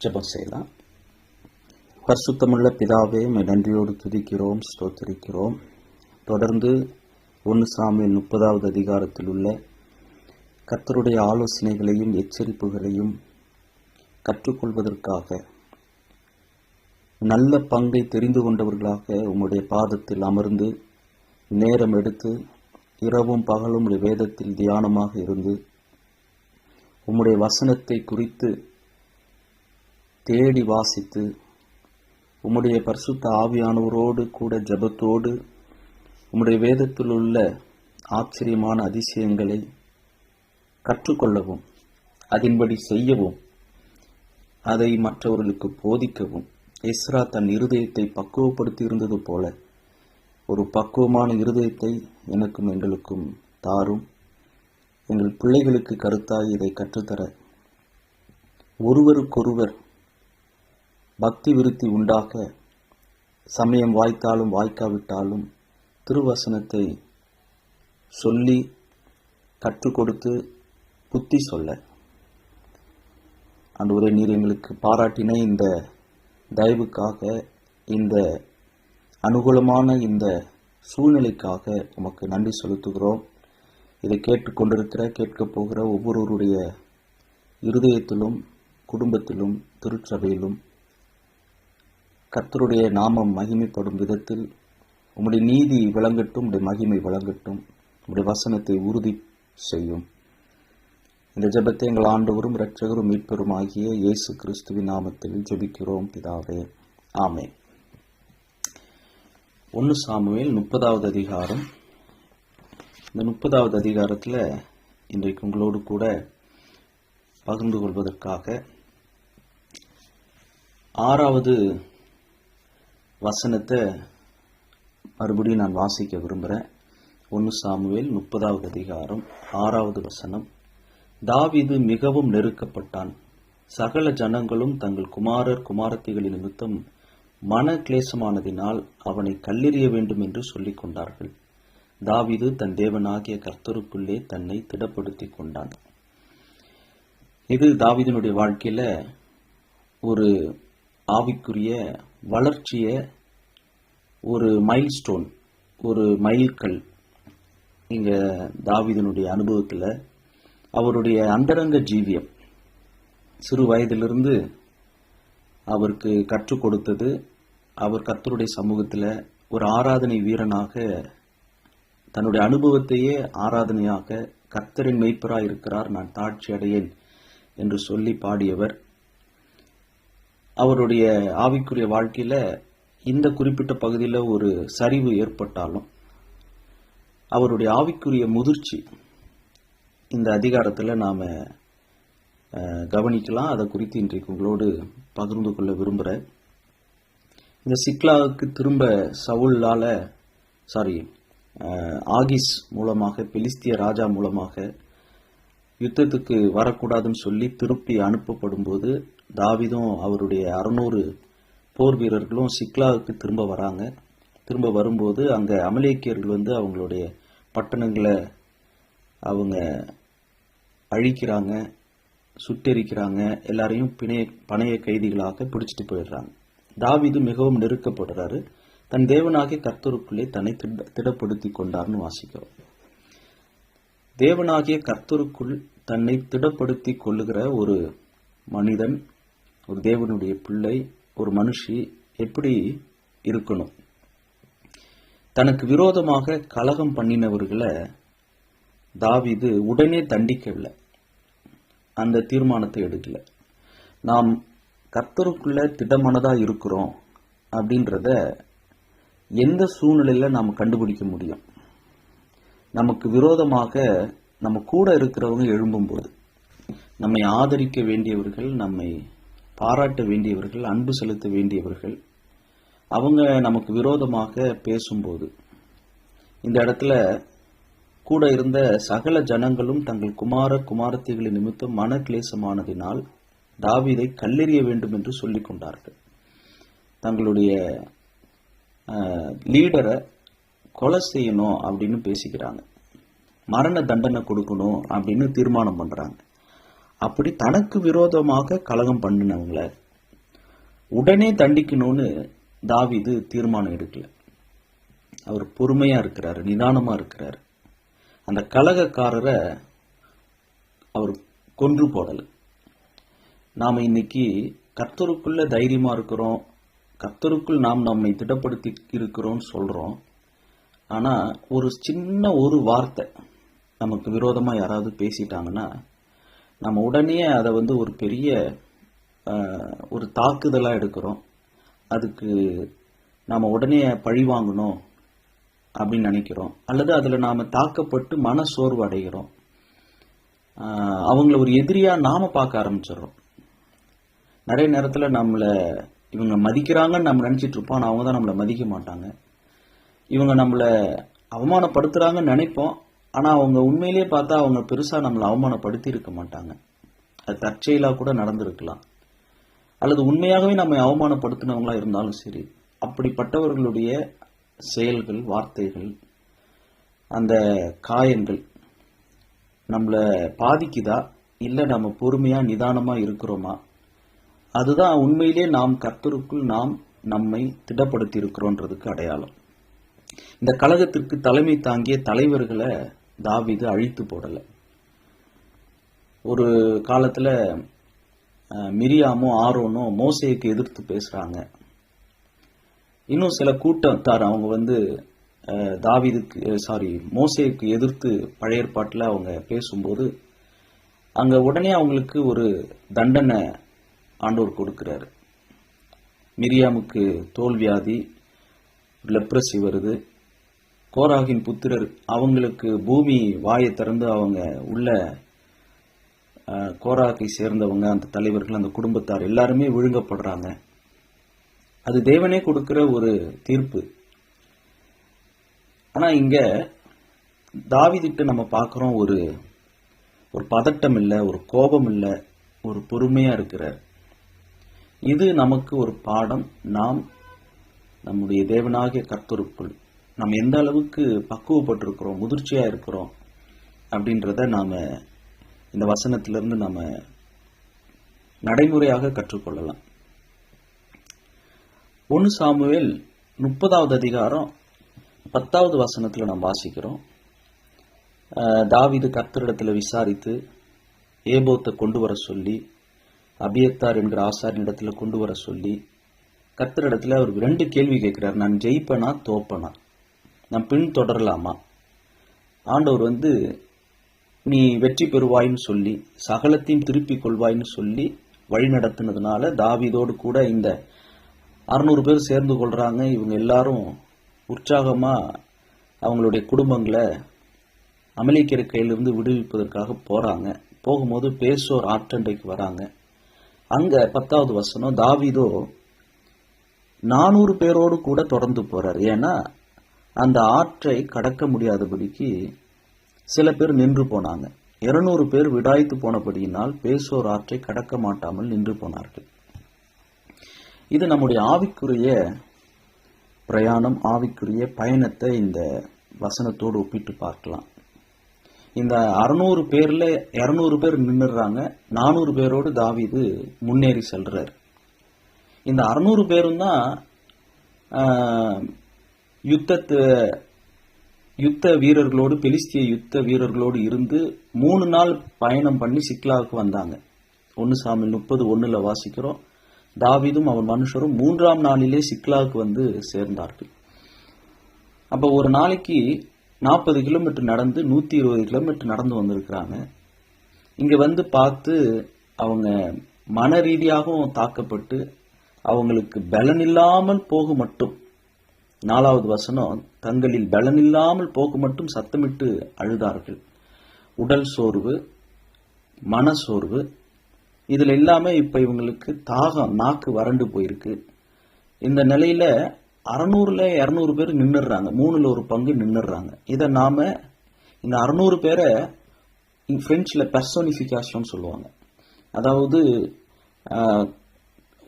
ஜெபம் செய்யலாம். பரிசுத்தமுள்ள பிதாவே, உம்மை நன்றியோடு துதிக்கிறோம், ஸ்தோத்திரிக்கிறோம். தொடர்ந்து 1 சாமுவேல் 30வது அதிகாரத்தில் உள்ள கர்த்தருடைய ஆலோசனைகளையும் எச்சரிப்புகளையும் கற்றுக்கொள்வதற்காக நல்ல பங்கை தெரிந்து கொண்டவர்களாக உம்முடைய பாதத்தில் அமர்ந்து நேரம் எடுத்து இரவும் பகலும் உம்முடைய வேதத்தில் தியானமாக இருந்து உம்முடைய வசனத்தை குறித்து தேடி வாசித்து உம்முடைய பரிசுத்த ஆவியானவரோடு கூட ஜெபத்தோடு உம்முடைய வேதத்தில் உள்ள ஆச்சரியமான அதிசயங்களை கற்றுக்கொள்ளவும் அதன்படி செய்யவும் அதை மற்றவர்களுக்கு போதிக்கவும் எஸ்ரா தன் இருதயத்தை பக்குவப்படுத்தி இருந்தது போல ஒரு பக்குவமான இருதயத்தை எனக்கும் எங்களுக்கும் தாரும். எங்கள் பிள்ளைகளுக்கு கருத்தாய் இதை கற்றுத்தர ஒருவருக்கொருவர் பக்தி விருத்தி உண்டாக சமயம் வாய்த்தாலும் வாய்க்காவிட்டாலும் திருவசனத்தை சொல்லி கற்றுக் கொடுத்து புத்தி சொல்ல ஆண்டவரே, நீர் எங்களுக்கு பாராட்டின இந்த தயவுக்காக, இந்த அனுகூலமான இந்த சூழ்நிலைக்காக உமக்கு நன்றி செலுத்துகிறோம். இதை கேட்டுக்கொண்டிருக்கிற கேட்கப் போகிற ஒவ்வொருவருடைய இருதயத்திலும் குடும்பத்திலும் திருச்சபையிலும் கர்த்தருடைய நாமம் மகிமைப்படும் விதத்தில் உம்முடைய நீதி விளங்கட்டும், உம்முடைய மகிமை விளங்கட்டும், உம்முடைய வசனத்தை உறுதி செய்யும். இந்த ஜெபத்தை எங்கள் ஆண்டவரும் இரட்சகரும் மீட்பரும் ஆகிய இயேசு கிறிஸ்துவின் நாமத்தில் ஜெபிக்கிறோம் பிதாவே, ஆமென். 1 சாமுவேல் 30வது அதிகாரம். இந்த 30வது அதிகாரத்தில் இன்றைக்கு உங்களோடு கூட பகிர்ந்து கொள்வதற்காக 6வது வசனத்தை மறுபடியும் நான் வாசிக்க விரும்புகிறேன். 1 சாமுவேல் 30வது அதிகாரம் 6வது வசனம். தாவீது மிகவும் நெருக்கப்பட்டான். சகல ஜனங்களும் தங்கள் குமாரர் குமாரத்திகளின் நிமித்தம் மன கிளேசமானதினால் அவனை கல்லெறிய வேண்டும் என்று சொல்லிக் கொண்டார்கள். தாவீது தன் தேவனாகிய கர்த்தருக்குள்ளே தன்னை திடப்படுத்தி கொண்டான். இது தாவீதினுடைய வாழ்க்கையில ஒரு ஆவிக்குரிய வளர்ச்சிய ஒரு மைல்ஸ்டோன், ஒரு மைல்கல். இங்க தாவீதினுடைய அனுபவத்தில் அவருடைய அந்தரங்க ஜீவியம் சிறு வயதிலிருந்து அவருக்கு கற்றுக் கொடுத்தது. அவர் கர்த்தருடைய சமூகத்தில் ஒரு ஆராதனை வீரனாக தன்னுடைய அனுபவத்தையே ஆராதனையாக கர்த்தரின் மெய்ப்பராய் இருக்கிறார், நான் தாட்சி அடையேன் என்று சொல்லி பாடியவர். அவருடைய ஆவிக்குரிய வாழ்க்கையில இந்த குறிப்பிட்ட பகுதியில் ஒரு சரிவு ஏற்பட்டாலும் அவருடைய ஆவிக்குரிய முதிர்ச்சி இந்த அதிகாரத்தில் நாம் கவனிக்கலாம். அதை குறித்து இன்றைக்கு உங்களோடு பகிர்ந்து கொள்ள விரும்புகிறேன். இந்த சிக்லாவுக்கு திரும்ப ஆகிஸ் மூலமாக, பெலிஸ்திய ராஜா மூலமாக யுத்தத்துக்கு வரக்கூடாதுன்னு சொல்லி திருப்பி அனுப்பப்படும் போது தாவீதும் அவருடைய 600 போர் வீரர்களும் சிக்லாவுக்கு திரும்ப வராங்க. திரும்ப வரும்போது அங்கே அமலேக்கியர்கள் அவங்களுடைய பட்டணங்களை அவங்க அழிக்கிறாங்க, சுட்டெரிக்கிறாங்க, எல்லாரையும் பணைய கைதிகளாக பிடிச்சிட்டு போயிடுறாங்க. தாவீது மிகவும் நெருக்கப்படுறாரு. தன் தேவனாகிய கர்த்தருக்குள்ளே தன்னை திடப்படுத்தி கொண்டார்னு வாசிக்கிறோம். தேவனாகிய கர்த்தருக்குள் தன்னை திடப்படுத்தி கொள்ளுகிற ஒரு மனிதன், ஒரு தேவனுடைய பிள்ளை, ஒரு மனுஷி எப்படி இருக்கணும்? தனக்கு விரோதமாக கலகம் பண்ணினவர்களை தாவீது உடனே தண்டிக்கவில்லை, அந்த தீர்மானத்தை எடுக்கல. நாம் கர்த்தருக்குள்ள திடமனதா இருக்கிறோம் அப்படின்றத எந்த சூழ்நிலையில நாம் கண்டுபிடிக்க முடியும்? நமக்கு விரோதமாக நம்ம கூட இருக்கிறவங்க எழும்பும்போது, நம்மை ஆதரிக்க வேண்டியவர்கள், நம்மை பாராட்ட வேண்டியவர்கள், அன்பு செலுத்த வேண்டியவர்கள், அவங்க நமக்கு விரோதமாக பேசும்போது, இந்த இடத்துல கூட இருந்த சகல ஜனங்களும் தங்கள் குமாரர் குமாரத்திகளின் நிமித்தம் மன கிளேசமானதினால் தாவீதை கல்லெறிய வேண்டும் என்று சொல்லிக் கொண்டார்கள். தங்களுடைய லீடரை கொலை செய்யணும் அப்படின்னு பேசிக்கிறாங்க, மரண தண்டனை கொடுக்கணும் அப்படின்னு தீர்மானம் பண்றாங்க. அப்படி தனக்கு விரோதமாக கலகம் பண்ணினவங்கள உடனே தண்டிக்கணும்னு தாவீது தீர்மானம் எடுக்கல. அவர் பொறுமையா இருக்கிறாரு, நிதானமா இருக்கிறாரு. அந்த கலகக்காரரை அவர் கொன்று போடல. நாம இன்னைக்கு கர்த்தருக்குள்ள தைரியமா இருக்கிறோம், கர்த்தருக்குள் நாம் நம்மை திடப்படுத்தி இருக்கிறோம் சொல்றோம். ஆனா ஒரு சின்ன ஒரு வார்த்தை நமக்கு விரோதமா யாராவது பேசிட்டாங்கன்னா நம்ம உடனே அதை ஒரு பெரிய ஒரு தாக்குதலா எடுக்கிறோம். அதுக்கு நாம உடனே பழி வாங்கணும் அப்படின்னு நினைக்கிறோம். அல்லது அதுல நாம தாக்கப்பட்டு மன சோர்வு அடைகிறோம். அவங்கள ஒரு எதிரியா நாம பார்க்க ஆரம்பிச்சிடறோம். நிறைய நேரத்துல நம்மள இவங்க மதிக்கிறாங்கன்னு நம்ம நினைச்சிட்டு இருப்போம். ஆனா அவங்க தான் நம்மளை மதிக்க மாட்டாங்க. இவங்க நம்மள அவமானப்படுத்துறாங்கன்னு நினைப்போம். ஆனா அவங்க உண்மையிலேயே பார்த்தா அவங்க பெருசா நம்மளை அவமானப்படுத்தி இருக்க மாட்டாங்க. அது தற்செயலா கூட நடந்திருக்கலாம். அல்லது உண்மையாகவே நம்ம அவமானப்படுத்தினவங்களா இருந்தாலும் சரி, அப்படிப்பட்டவர்களுடைய செயல்கள், வார்த்தைகள், அந்த காயங்கள் நம்மளை பாதிக்குதா, இல்லை நம்ம பொறுமையா நிதானமா இருக்கிறோமா, அதுதான் உண்மையிலே நாம் கர்த்தருக்குள் நாம் நம்மை திடப்படுத்தி இருக்கிறோன்றதுக்கு அடையாளம். இந்த கலகத்திற்கு தலைமை தாங்கிய தலைவர்களை தாவீது அழித்து போடல. ஒரு காலத்துல மிரியாமும் ஆரோனும் மோசேக்கு எதிர்த்து பேசுறாங்க. இன்னும் சில கூட்டத்தார் அவங்க மோசேக்கு எதிர்த்து பழைய ஏற்பாட்டில் அவங்க பேசும்போது அங்க உடனே அவங்களுக்கு ஒரு தண்டனை ஆண்டவர் கொடுக்கிறாரு. மிரியாமுக்கு தோல்வியாதி, லெப்ரசி வருது. கோராகின் புத்திரர் அவங்களுக்கு பூமி வாயை திறந்து அவங்க உள்ள கோராகை சேர்ந்தவங்க, அந்த தலைவர்கள், அந்த குடும்பத்தார் எல்லாருமே விழுங்கப்படுறாங்க. அது தேவனே கொடுக்கிற ஒரு தீர்ப்பு. ஆனா இங்க தாவீதுக்கு நம்ம பார்க்கிறோம், ஒரு பதட்டம் இல்லை, ஒரு கோபம் இல்லை, ஒரு பொறுமையா இருக்கிறார். இது நமக்கு ஒரு பாடம். நாம் நம்முடைய தேவனாகிய கர்த்தருக்குள் நம்ம எந்த அளவுக்கு பக்குவப்பட்டிருக்கிறோம், முதிர்ச்சியா இருக்கிறோம் அப்படின்றத நாம இந்த வசனத்திலிருந்து நாம நடைமுறையாக கற்றுக்கொள்ளலாம். 1 சாமுவேல் 30வது அதிகாரம் 10வது வசனத்துல நாம் வாசிக்கிறோம். தாவீது கர்த்தரிடத்துல விசாரித்து ஏபோத்தை கொண்டு வர சொல்லி, அபியத்தார் என்கிற ஆசாரியனிடத்துல கொண்டு வர சொல்லி, கர்த்தரிடத்துல அவர் 2 கேள்வி கேட்கிறார். நான் ஜெயிப்பனா தோப்பனா, நான் பின் தொடரலாமா? ஆண்டவர் நீ வெற்றி பெறுவாயின்னு சொல்லி, சகலத்தையும் திருப்பிக் கொள்வாயின்னு சொல்லி வழி நடத்தினதுனால தாவீதோடு கூட இந்த 600 பேர் சேர்ந்து கொள்றாங்க. இவங்க எல்லாரும் உற்சாகமா அவங்களுடைய குடும்பங்களை அமலேக்கியர் கையிலிருந்து விடுவிப்பதற்காக போறாங்க. போகும்போது பேசோர் ஆற்றண்டைக்கு வராங்க. அங்க 10வது வசனம், தாவீதோ 400 பேரோடு கூட தொடர்ந்து போறார். ஏன்னா அந்த ஆற்றை கடக்க முடியாதபடிக்கு சில பேர் நின்று போனாங்க. 200 பேர் விடாய்த்து போனபடியினால் பேசோர் ஆற்றை கடக்க மாட்டாமல் நின்று போனார்கள். இது நம்முடைய ஆவிக்குரிய பிரயாணம், ஆவிக்குரிய பயணத்தை இந்த வசனத்தோடு ஒப்பிட்டு பார்க்கலாம். இந்த 600 பேர்ல 200 பேர் நின்னுறாங்க. 400 பேரோடு தாவீது முன்னேறி செல்றார். இந்த 600 பேரும் தான் யுத்த வீரர்களோடு, பெலிஸ்திய யுத்த வீரர்களோடு இருந்து 3 நாள் பயணம் பண்ணி சிக்லாவுக்கு வந்தாங்க. 1 சாமுவேல் 30:1 வாசிக்கிறோம். தாவீதும் அவன் மனுஷரும் 3ஆம் நாளிலே சிக்லாவுக்கு சேர்ந்தார்கள். அப்ப ஒரு நாளைக்கு 40 கிலோமீட்டர் நடந்து 120 கிலோமீட்டர் நடந்து வந்திருக்கிறாங்க. இங்க பார்த்து அவங்க மன ரீதியாகவும் தாக்கப்பட்டு அவங்களுக்கு பலனில்லாமல் போக மட்டும், 4வது வசனம், தங்களில் பலனில்லாமல் போக மட்டும் சத்தமிட்டு அழுதார்கள். உடல் சோர்வு, மன சோர்வு, இதுல எல்லாமே இப்ப இவங்களுக்கு தாகம், நாக்கு வறண்டு போயிருக்கு. இந்த நிலையில 600ல 200 பேர் நின்னுறாங்க, 3ல் ஒரு பங்கு நின்னுறாங்க. இதை நாம இந்த 600 பேரை பிரெஞ்சுல பெர்சோனிஃபிகேஷன் சொல்லுவாங்க. அதாவது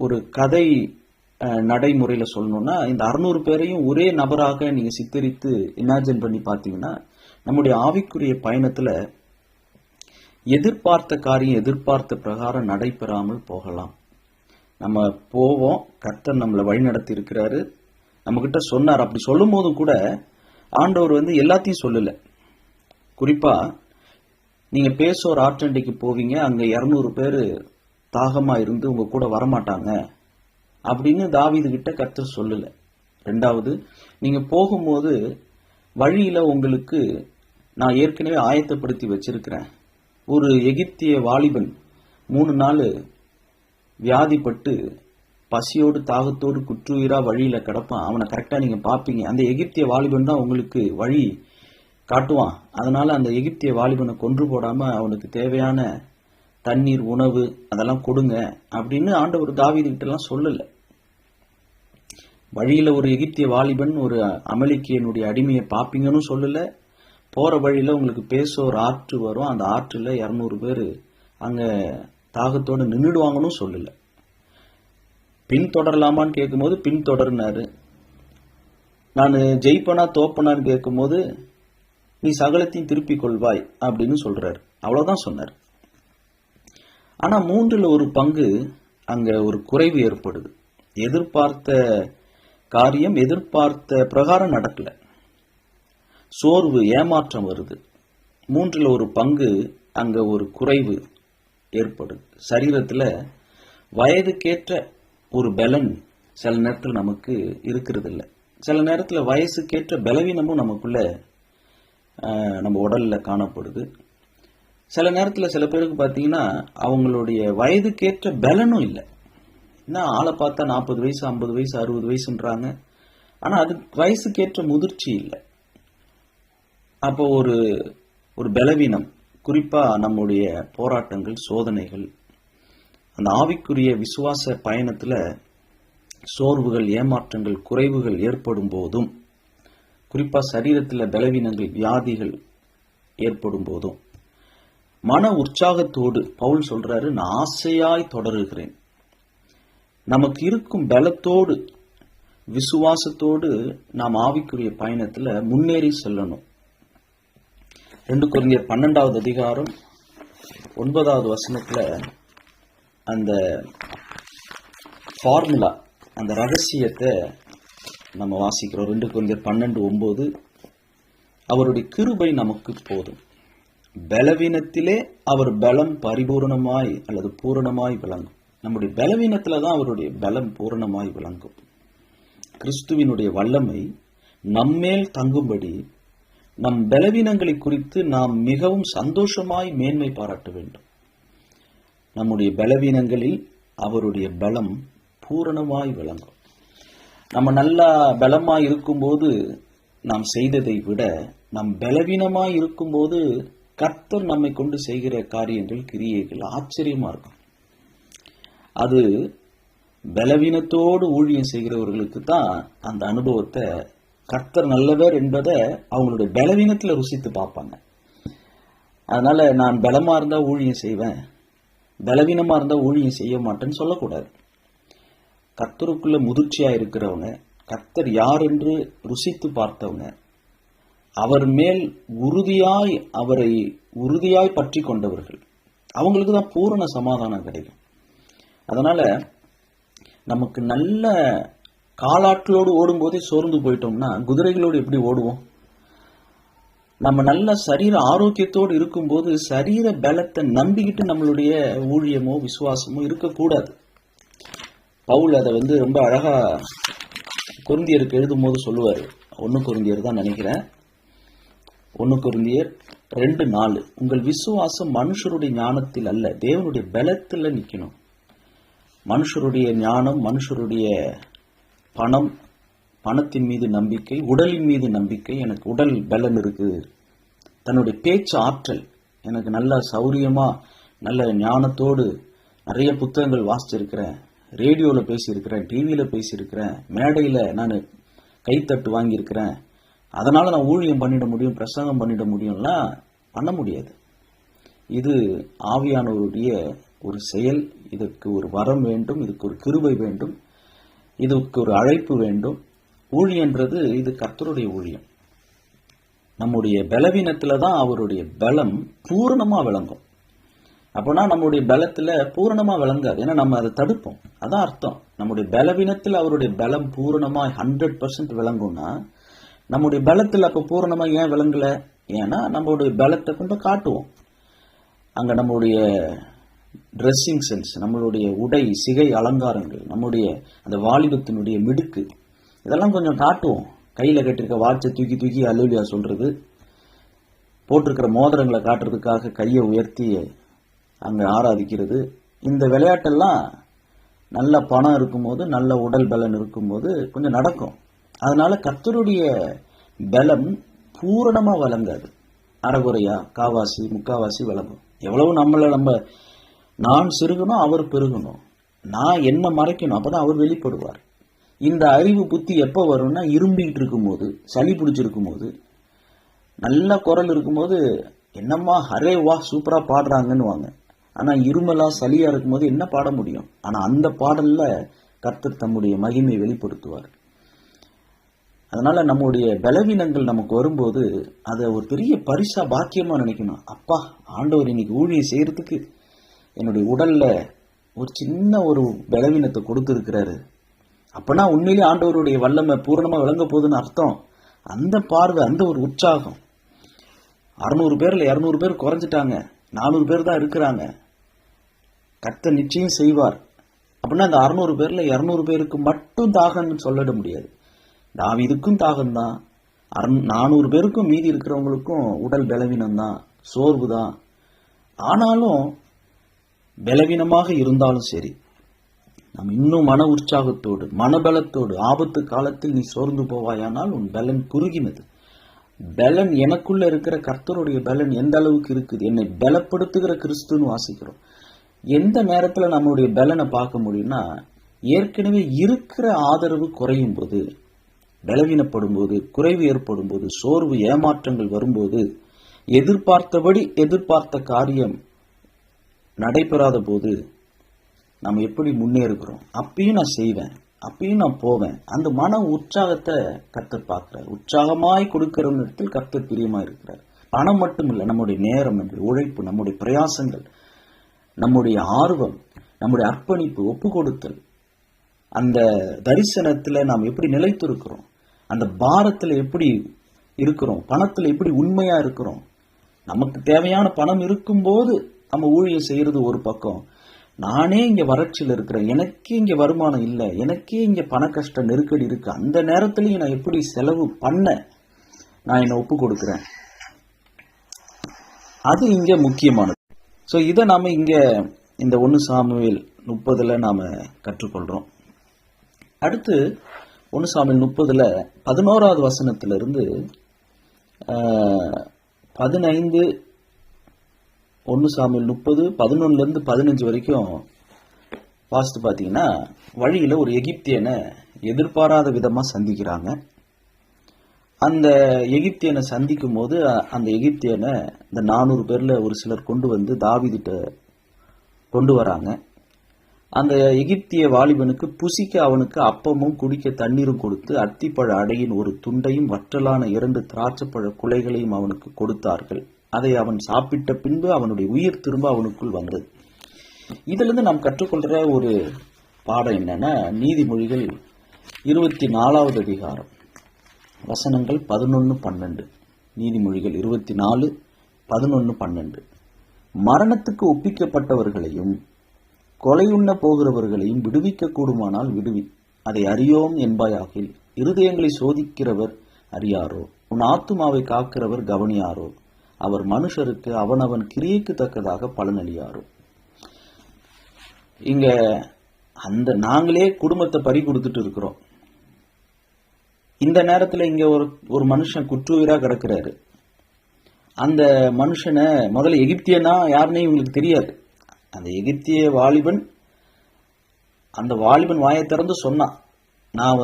ஒரு கதை நடைமுறையில சொல்லணும்னா, இந்த 600 பேரையும் ஒரே நபராக நீங்க சித்தரித்து இமேஜின் பண்ணி பார்த்தீங்கன்னா, நம்முடைய ஆவிக்குரிய பயணத்துல எதிர்பார்த்த காரியம் எதிர்பார்த்த பிரகாரம் நடைபெறாமல் போகலாம். நம்ம போவோம், கர்த்தர் நம்மளை வழி நடத்தி இருக்கிறாரு, நம்ம கிட்ட சொன்னார். அப்படி சொல்லும் போதும் கூட ஆண்டவர் எல்லாத்தையும் சொல்லல. குறிப்பா நீங்க பேசோர் ஆற்றண்டைக்கு போவீங்க, அங்க 200 பேர் தாகமா இருந்து உங்க கூட வரமாட்டாங்க அப்படின்னு தாவீது கிட்ட கர்த்தர் சொல்லல. ரெண்டாவது, நீங்க போகும்போது வழியில உங்களுக்கு நான் ஏற்கனவே ஆயத்தப்படுத்தி வச்சிருக்கிறேன். ஒரு எகிப்திய வாலிபன் 3 நாள் வியாதிப்பட்டு பசியோடு தாகத்தோடு குற்றுயிரா வழியில கிடப்பான். அவனை கரெக்டா நீங்க பாப்பீங்க. அந்த எகிப்திய வாலிபன் தான் உங்களுக்கு வழி காட்டுவான். அதனால அந்த எகிப்திய வாலிபனை கொன்று போடாம அவனுக்கு தேவையான தண்ணீர், உணவு அதெல்லாம் கொடுங்க அப்படின்னு ஆண்டவர் தாவீது கிட்ட எல்லாம் சொல்லல. வழியில ஒரு எகிப்திய வாலிபன் ஒரு அமலேக்கியனுடைய அடிமையை பாப்பீங்கன்னு சொல்லல. போற வழியில உங்களுக்கு பேசோர் ஆற்று வரும், அந்த ஆற்றுல 200 பேர் அங்க தாகத்தோடு நின்றுடுவாங்கன்னு சொல்லல. பின்தொடரலாமான்னு கேட்கும்போது பின்தொடர்னாரு. நான் ஜெயிப்பனா தோப்பனான்னு கேட்கும்போது நீ சகலத்தையும் திருப்பிக் கொள்வாய் அப்படின்னு சொல்றாரு. அவ்வளவுதான் சொன்னார். ஆனா 3ல் 1 பங்கு அங்க ஒரு குறைவு ஏற்படுது. எதிர்பார்த்த காரியம் எதிர்பார்த்த பிரகாரம் நடக்கல. சோர்வு, ஏமாற்றம் வருது. 3ல் 1 பங்கு அங்க ஒரு குறைவு ஏற்படுது. சரீரத்துல வயதுக்கேற்ற ஒரு பலன் சில நேரத்தில் நமக்கு இருக்கிறது இல்லை. சில நேரத்தில் வயசுக்கேற்ற பலவீனமும் நமக்குள்ள நம்ம உடல்ல காணப்படுது. சில நேரத்தில் சில பேருக்கு பார்த்தீங்கன்னா அவங்களுடைய வயதுக்கேற்ற பலனும் இல்லை. என்ன ஆளை பார்த்தா 40 வயசு, 50 வயசு, 60 வயசுன்றாங்க. ஆனா அது வயசுக்கேற்ற முதிர்ச்சி இல்லை. அப்போ ஒரு பலவீனம், குறிப்பா நம்முடைய போராட்டங்கள், சோதனைகள், அந்த ஆவிக்குரிய விசுவாச பயணத்துல சோர்வுகள், ஏமாற்றங்கள், குறைவுகள் ஏற்படும் போதும், குறிப்பா சரீரத்தில் பலவீனங்கள், வியாதிகள் ஏற்படும் போதும் மன உற்சாகத்தோடு பவுல் சொல்றாரு, நான் ஆசையாய் தொடருகிறேன். நமக்கு இருக்கும் பலத்தோடு விசுவாசத்தோடு நாம் ஆவிக்குரிய பயணத்துல முன்னேறி செல்லணும். 2 கொரிந்தியர் 12வது அதிகாரம் 9வது வசனத்துல அந்த ஃபார்முலா, அந்த ரகசியத்தை நம்ம வாசிக்கிறோம். 2 கொரிந்தியர் 12:9, அவருடைய கிருபை நமக்கு போதும், பலவீனத்திலே அவர் பலம் பரிபூரணமாய் அல்லது பூரணமாய் விளங்கும். நம்முடைய பலவீனத்துல தான் அவருடைய பலம் பூரணமாய் விளங்கும். கிறிஸ்துவினுடைய வல்லமை நம்மேல் தங்கும்படி நம் பலவீனங்களை குறித்து நாம் மிகவும் சந்தோஷமாய் மேன்மை பாராட்ட வேண்டும். நம்முடைய பலவீனங்களில் அவருடைய பலம் பூரணமாய் விளங்கும். நம்ம நல்லா பலமாய் இருக்கும்போது நாம் செய்ததை விட நம் பலவீனமாய் இருக்கும்போது கர்த்தர் நம்மை கொண்டு செய்கிற காரியங்கள், கிரியைகள் ஆச்சரியமா இருக்கும். அது பலவீனத்தோடு ஊழியம் செய்கிறவர்களுக்கு தான் அந்த அனுபவத்தை, கர்த்தர் நல்லவர் என்பதை அவங்களுடைய பலவீனத்தில் ருசித்து பார்ப்பாங்க. அதனால நான் பலமா இருந்தா ஊழியம் செய்வேன், பலவீனமா இருந்தா ஊழியம் செய்ய மாட்டேன்னு சொல்லக்கூடாது. கர்த்தருக்குள்ள முதிர்ச்சியா இருக்கிறவங்க, கர்த்தர் யார் என்று ருசித்து பார்த்தவங்க, அவர் மேல் அவரை உறுதியாய் பற்றி கொண்டவர்கள், அவங்களுக்கு தான் பூரண சமாதானம் கிடைக்கும். அதனால நமக்கு நல்ல காலாற்றலோடு ஓடும்போதே சோர்ந்து போயிட்டோம்னா குதிரைகளோடு எப்படி ஓடுவோம்? நம்ம நல்ல சரீர ஆரோக்கியத்தோடு இருக்கும்போது சரீர பலத்தை நம்பிக்கிட்டு நம்மளுடைய ஊழியமோ விசுவாசமோ இருக்கக்கூடாது. பவுல் அதை ரொம்ப அழகா கொரிந்தியருக்கு எழுதும் போது சொல்லுவாரு. 1 கொரிந்தியர் தான் நினைக்கிறேன், 1 கொரிந்தியர் 2:4, உங்கள் விசுவாசம் மனுஷருடைய ஞானத்தில் அல்ல, தேவனுடைய பலத்தில் நிற்கணும். மனுஷருடைய ஞானம், மனுஷருடைய பணம், பணத்தின் மீது நம்பிக்கை, உடலின் மீது நம்பிக்கை, எனக்கு உடல் பலன் இருக்கு, தன்னுடைய பேச்சு ஆற்றல், எனக்கு நல்ல சௌரியமா நல்ல ஞானத்தோடு நிறைய புத்தகங்கள் வாசிச்சிருக்கிறேன், ரேடியோவில் பேசியிருக்கிறேன், டிவியில் பேசியிருக்கிறேன், மேடையில் நான் கைத்தட்டு வாங்கியிருக்கிறேன், அதனால நான் ஊழியம் பண்ணிட முடியும், பிரசங்கம் பண்ணிட முடியும்லாம் பண்ண முடியாது. இது ஆவியானவருடைய ஒரு செயல். இதற்கு ஒரு வரம் வேண்டும், இதுக்கு ஒரு கிருபை வேண்டும், இதுக்கு ஒரு அழைப்பு வேண்டும். ஊழியன்றது இது கர்த்தருடைய ஊழியம். நம்முடைய பலவீனத்துல தான் அவருடைய பலம் பூரணமா விளங்கும். அப்போனா நம்முடைய பலத்துல பூரணமா விளங்காது. ஏன்னா நம்ம அதை தடுப்போம். அதான் அர்த்தம். நம்முடைய பலவீனத்தில் அவருடைய பலம் பூரணமா 100% விளங்கும்னா, நம்முடைய பலத்தில் அப்ப பூரணமா ஏன் விளங்கல? ஏன்னா நம்மளுடைய பலத்தை கொண்டு காட்டுவோம். அங்க நம்மளுடைய ட்ரெஸ்ஸிங் சென்ஸ், நம்மளுடைய உடை சிகை அலங்காரங்கள், நம்முடைய அந்த வாலிபத்தினுடைய மிடுக்கு, இதெல்லாம் கொஞ்சம் காட்டுவோம். கையில கட்டிருக்க வாட்சை தூக்கி தூக்கி அல்லேலூயா சொல்றது, போட்டிருக்கிற மோதிரங்களை காட்டுறதுக்காக கையை உயர்த்தி அங்க ஆராதிக்கிறது. இந்த விளையாட்டெல்லாம் நல்ல பணம் இருக்கும்போது, நல்ல உடல் பலன் இருக்கும்போது கொஞ்சம் நடக்கும். அதனால கர்த்தருடைய பலம் பூரணமா வழங்காது. அரைகுறையா, காவாசி முக்காவாசி விளங்கும். எவ்வளவு நம்ம நான் சிறுகணும், அவர் பெருகணும். நான் என்ன மறைக்கணும், அப்பதான் அவர் வெளிப்படுவார். இந்த அறிவு புத்தி எப்போ வரும்னா, இரும்பிக்கிட்டு இருக்கும்போது, சளி பிடிச்சிருக்கும் போது, நல்ல குரல் இருக்கும்போது என்னம்மா ஹரே வா சூப்பரா பாடுறாங்கன்னு வாங்க. ஆனா இருமலா சளியா இருக்கும்போது என்ன பாட முடியும்? ஆனா அந்த பாடல்ல கர்த்தர் தம்முடைய மகிமை வெளிப்படுத்துவார். அதனால நம்முடைய பலவீனங்கள் நமக்கு வரும்போது அதை ஒரு பெரிய பரிசா பாக்கியமா நினைக்கணும். அப்பா, ஆண்டவர் இன்னைக்கு ஊழியம் செய்யறதுக்கு என்னுடைய உடல்ல ஒரு சின்ன ஒரு பலவீனத்தை கொடுத்துருக்கிறாரு. அப்பனா உண்மையிலேயே ஆண்டவருடைய வல்லமை பூரணமா விளங்க போகுதுன்னு அர்த்தம். அந்த பார்வை, அந்த ஒரு உற்சாகம். 600 பேர்ல 200 பேர் குறைஞ்சிட்டாங்க, 400 பேர் தான் இருக்கிறாங்க. கர்த்தர் நிச்சயம் செய்வார். அப்படின்னா அந்த 600 பேர்ல 200 பேருக்கு மட்டும் தாகம்னு சொல்லிட முடியாது. தாவீதுக்கும் தாகம் தான், 400 பேருக்கும் மீதி இருக்கிறவங்களுக்கும் உடல் பலவீனம் தான், சோர்வு தான். ஆனாலும் பலவீனமாக இருந்தாலும் சரி, நம்ம இன்னும் மன உற்சாகத்தோடு மனபலத்தோடு, ஆபத்து காலத்தில் நீ சோர்ந்து போவாயானால் உன் பலன் குறுகினது. பலன் எனக்குள்ள இருக்கிற கர்த்தருடைய பலன் எந்த அளவுக்கு இருக்குது, என்னை பலப்படுத்துகிற கிறிஸ்துன்னு வாசிக்கிறோம். எந்த நேரத்துல நம்மளுடைய பலனை பார்க்க முடியும்னா, ஏற்கனவே இருக்கிற ஆதரவு குறையும் போது, பலவீனப்படும் போது, குறைவு ஏற்படும் போது, சோர்வு ஏமாற்றங்கள் வரும்போது, எதிர்பார்த்த காரியம் நடைபெறாத போது நம்ம எப்படி முன்னேறுகிறோம். அப்பயும் நான் செய்வேன், அப்பயும் நான் போவேன். அந்த மன உற்சாகத்தை கர்த்தர் பார்க்கிறார். உற்சாகமாய் கொடுக்கிற இடத்தில் கர்த்தர் பிரியமா இருக்கிறார். பணம் மட்டும் இல்லை, நம்முடைய நேரம், நம்முடைய உழைப்பு, நம்முடைய பிரயாசங்கள், நம்முடைய ஆர்வம், நம்முடைய அர்ப்பணிப்பு, ஒப்பு கொடுத்தல், அந்த தரிசனத்துல நாம் எப்படி நிலைத்திருக்கிறோம், அந்த பாரத்துல எப்படி இருக்கிறோம், பணத்துல எப்படி உண்மையா இருக்கிறோம். நமக்கு தேவையான பணம் இருக்கும்போது நம்ம ஊழியம் செய்யறது ஒரு பக்கம். நானே இங்க வறட்சியில் இருக்கிறேன், எனக்கே இங்க வருமானம் இல்லை, எனக்கே இங்க பண கஷ்ட நெருக்கடி இருக்கு, அந்த நேரத்திலையும் நான் எப்படி செலவு பண்ண நான் என்ன ஒப்பு கொடுக்கிறேன், அது இங்க முக்கியமானது. ஸோ இதை நாம இங்க இந்த 1 சாமுவேல் 30 நாம கற்றுக்கொள்றோம். அடுத்து 1 சாமுவேல் 30 11வது வசனத்திலிருந்து 15, 1 சாமுவேல் 30 11 15 வரைக்கும் வாசித்து பார்த்தீங்கன்னா, வழியில ஒரு எகிப்தியனை எதிர்பாராத விதமா சந்திக்கிறாங்க. அந்த எகிப்தியனை சந்திக்கும் போது அந்த எகிப்தியனை இந்த 400 பேர்ல ஒரு சிலர் கொண்டு வந்து தாவீதுட்ட கொண்டு வராங்க. அந்த எகிப்திய வாலிபனுக்கு புசிக்க அவனுக்கு அப்பமும் குடிக்க தண்ணீரும் கொடுத்து, அத்திப்பழ அடையின் ஒரு துண்டையும் வற்றலான 2 திராட்சைப்பழ குலைகளையும் அவனுக்கு கொடுத்தார்கள். அதை அவன் சாப்பிட்ட பின்பு அவனுடைய உயிர் திரும்ப அவனுக்குள் வந்தது. இதுல இருந்து நாம் கற்றுக்கொள்ற ஒரு பாடம் என்னன்னா, நீதிமொழிகள் 24வது அதிகாரம் வசனங்கள் 11, 12. நீதிமொழிகள் 24, 11, 12. மரணத்துக்கு ஒப்பிக்கப்பட்டவர்களையும் கொலையுண்ண போகிறவர்களையும் விடுவிக்க கூடுமானால் விடுவி, அதை அறியோம் என்பாயாகில் இருதயங்களை சோதிக்கிறவர் அறியாரோ, உன் ஆத்துமாவை காக்கிறவர் கவனியாரோ, அவர் மனுஷருக்கு அவனவன் கிரியைக்கு தக்கதாக பலனளியாரோ. இங்க அந்த நாங்களே குடும்பத்தை பறி கொடுத்துட்டு இருக்கிறோம். இந்த நேரத்துல இங்க ஒரு மனுஷன் குற்றுயிரா கிடக்கிறாரு. அந்த மனுஷனை முதல்ல எகிப்தியனா யாருன்னே இவங்களுக்கு தெரியாது. அந்த எகிப்திய வாலிபன், அந்த வாலிபன் வாயை திறந்து சொன்னான், நான்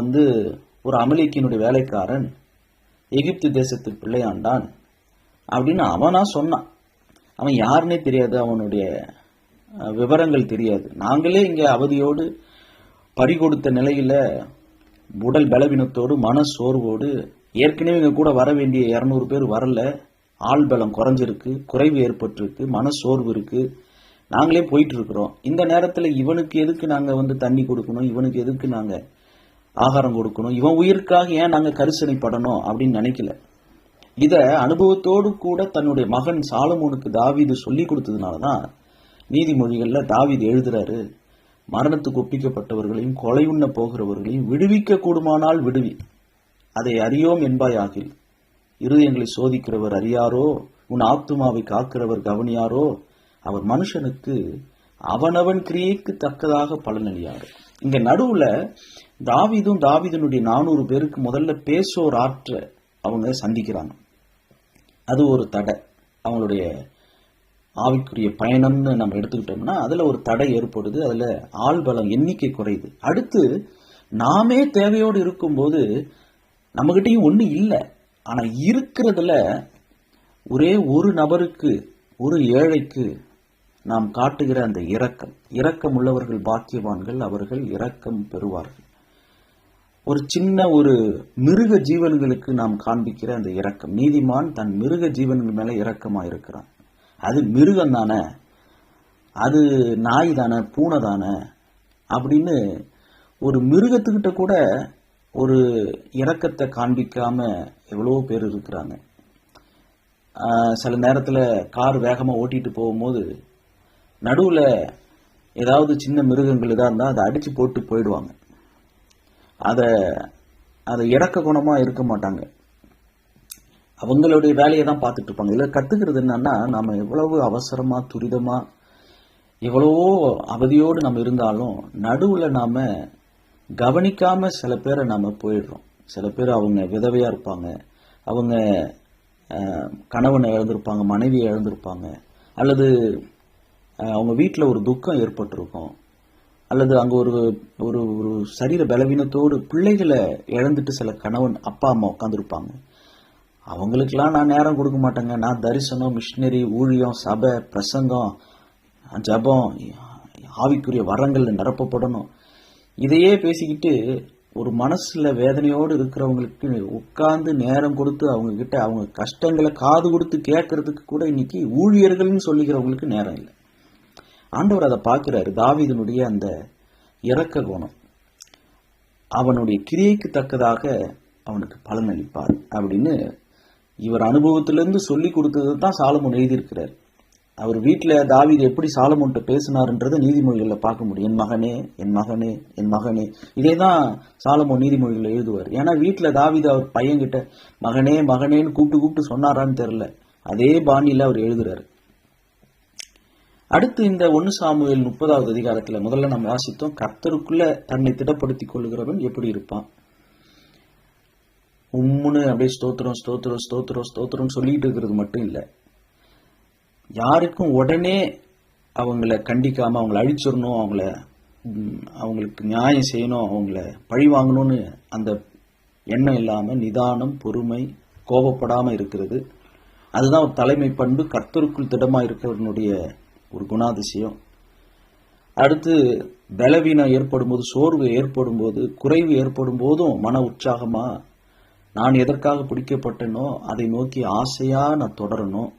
ஒரு அமலேக்கியனுடைய வேலைக்காரன், எகிப்து தேசத்து பிள்ளையாண்டான் அப்படின்னு அவனா சொன்னான். அவன் யாருன்னே தெரியாது, அவனுடைய விவரங்கள் தெரியாது. நாங்களே இங்க அவதியோடு பறி கொடுத்த நிலையில உடல் பலவீனத்தோடு மன சோர்வோடு, ஏற்கனவே இங்க கூட வர வேண்டிய 200 பேர் வரல, ஆள் பலம் குறைஞ்சிருக்கு, குறைவு ஏற்பட்டிருக்கு, மன சோர்வு இருக்கு, நாங்களே போயிட்டு இருக்கிறோம். இந்த நேரத்துல இவனுக்கு எதுக்கு நாங்க தண்ணி கொடுக்கணும், இவனுக்கு எதுக்கு நாங்க ஆகாரம் கொடுக்கணும், இவன் உயிருக்காக ஏன் நாங்க கரிசனைப்படணும் அப்படின்னு நினைக்கல. இத அனுபவத்தோடு கூட தன்னுடைய மகன் சாலமோனுக்கு தாவீது சொல்லி கொடுத்ததுனாலதான் நீதிமொழிகள்ல தாவீது எழுதுறாரு, மரணத்துக்கு ஒப்பிக்கப்பட்டவர்களையும் கொலை உண்ண போகிறவர்களையும் விடுவிக்க கூடுமானால் விடுவி, அதை அறியோம் என்பாயாகில். இருதயங்களை சோதிக்கிறவர் அறியாரோ, உன் ஆத்துமாவை காக்கிறவர் கவனியாரோ, அவர் மனுஷனுக்கு அவனவன் கிரியைக்கு தக்கதாக பலனளியாரு. இங்க நடுவுல தாவீதனுடைய 400 பேருக்கு முதல்ல பேசோர் ஆற்ற அவங்க சந்திக்கிறாங்க. அது ஒரு தடை, அவங்களுடைய ஆவிக்குரிய பயணம்னு நம்ம எடுத்துக்கிட்டோம்னா அதுல ஒரு தடை ஏற்படுது. அதுல ஆள் பலம் எண்ணிக்கை குறையுது. அடுத்து நாமே தேவையோடு இருக்கும்போது நம்மகிட்டையும் ஒண்ணு இல்லை, ஆனா இருக்கிறதுல ஒரே ஒரு நபருக்கு, ஒரு ஏழைக்கு நாம் காட்டுகிற அந்த இரக்கம் உள்ளவர்கள் பாக்கியவான்கள், அவர்கள் இரக்கம் பெறுவார்கள். ஒரு சின்ன ஒரு மிருக ஜீவன்களுக்கு நாம் காண்பிக்கிற அந்த இரக்கம், நீதிமான் தன் மிருக ஜீவன்கள் மேல இரக்கமா இருக்கிறான். அது மிருகம் தானே, அது நாய் தானே, பூனை தானே அப்படின்னு ஒரு மிருகத்துக்கிட்ட கூட ஒரு இரக்கத்தை காண்பிக்காம எவ்வளவோ பேர் இருக்கிறாங்க. சில நேரத்துல கார் வேகமா ஓட்டிட்டு போகும்போது நடுவுல ஏதாவது சின்ன மிருகங்கள் இதா இருந்தா அதை அடிச்சு போட்டு போயிடுவாங்க. அதை இறக்க குணமா இருக்க மாட்டாங்க, அவங்களுடைய வேலையை தான் பார்த்துட்டு இருப்பாங்க. இதுல கத்துக்கிறது என்னன்னா, நாம எவ்வளவு அவசரமா துரிதமா எவ்வளவோ அவதியோடு நம்ம இருந்தாலும் நடுவுல நாம கவனிக்காம சில பேரை நாம போயிடுறோம். சில பேர் அவங்க விதவையா இருப்பாங்க, அவங்க கணவனை இழந்திருப்பாங்க, மனைவியை இழந்திருப்பாங்க, அல்லது அவங்க வீட்டில் ஒரு துக்கம் ஏற்பட்டிருக்கும், அல்லது அங்க ஒரு ஒரு ஒரு சரீர பலவீனத்தோடு பிள்ளைகளை இழந்துட்டு சில கணவன் அப்பா அம்மா உட்காந்துருப்பாங்க. அவங்களுக்கெல்லாம் நான் நேரம் கொடுக்க மாட்டேங்க, நான் தரிசனம், மிஷினரி, ஊழியம், சபை, பிரசங்கம், ஜபம், ஆவிக்குரிய வரங்கள் நிரப்பப்படணும், இதையே பேசிக்கிட்டு ஒரு மனசுல வேதனையோடு இருக்கிறவங்களுக்கு உட்கார்ந்து நேரம் கொடுத்து அவங்க கிட்ட அவங்க கஷ்டங்களை காது கொடுத்து கேட்கறதுக்கு கூட இன்னைக்கு ஊழியர்கள்னு சொல்லிக்கிறவங்களுக்கு நேரம் இல்லை. ஆண்டவர் அதை பார்க்கிறாரு. தாவீதனுடைய அந்த இரக்க குணம் அவனுடைய கிரியைக்கு தக்கதாக அவனுக்கு பலன் அளிப்பார் அப்படின்னு இவர் அனுபவத்திலிருந்து சொல்லி கொடுத்தது தான் சாலமோன் எழுதியிருக்கிறார். அவர் வீட்டில் தாவீது எப்படி சாலமோன்ட்ட பேசினார்ன்றதை நீதிமொழிகளை பார்க்க முடியும். என் மகனே, என் மகனே, என் மகனே, இதே தான் சாலமோன் நீதிமொழிகளை எழுதுவார். ஏன்னா வீட்டில் தாவீது அவர் பையன்கிட்ட மகனே மகனேன்னு கூப்பிட்டு சொன்னாரான்னு தெரியல, அதே பாணியில் அவர் எழுதுறாரு. அடுத்து இந்த 1 சாமுவேல் 30வது அதிகாரத்துல முதல்ல நம்ம வாசித்தோம், கர்த்தருக்குள்ள தன்னை திடப்படுத்திக் கொள்ளுகிறவன் எப்படி இருப்பான். உம்முன்னு அப்படியே ஸ்தோத்திரம் ஸ்தோத்திரம் ஸ்தோத்திரம் ஸ்தோத்திரம் சொல்லிட்டு இருக்கிறது மட்டும் இல்லை, யாருக்கும் உடனே அவங்கள கண்டிக்காம அவங்கள அழிச்சிடணும், அவங்களுக்கு நியாயம் செய்யணும், அவங்கள பழி வாங்கணும்னு அந்த எண்ணம் இல்லாம நிதானம், பொறுமை, கோபப்படாம இருக்கிறது, அதுதான் ஒரு தலைமை பண்பு, கர்த்தருக்குள் திடமா இருக்கிறவனுடைய ஒரு குணாதிசயம். அடுத்து பலவீனம் ஏற்படும் போது, சோர்வு ஏற்படும் போது, குறைவு ஏற்படும் போதும் மன உற்சாகமா நான் எதற்காக பிடிக்கப்பட்டனோ அதை நோக்கி ஆசையா நான் தொடரணும்.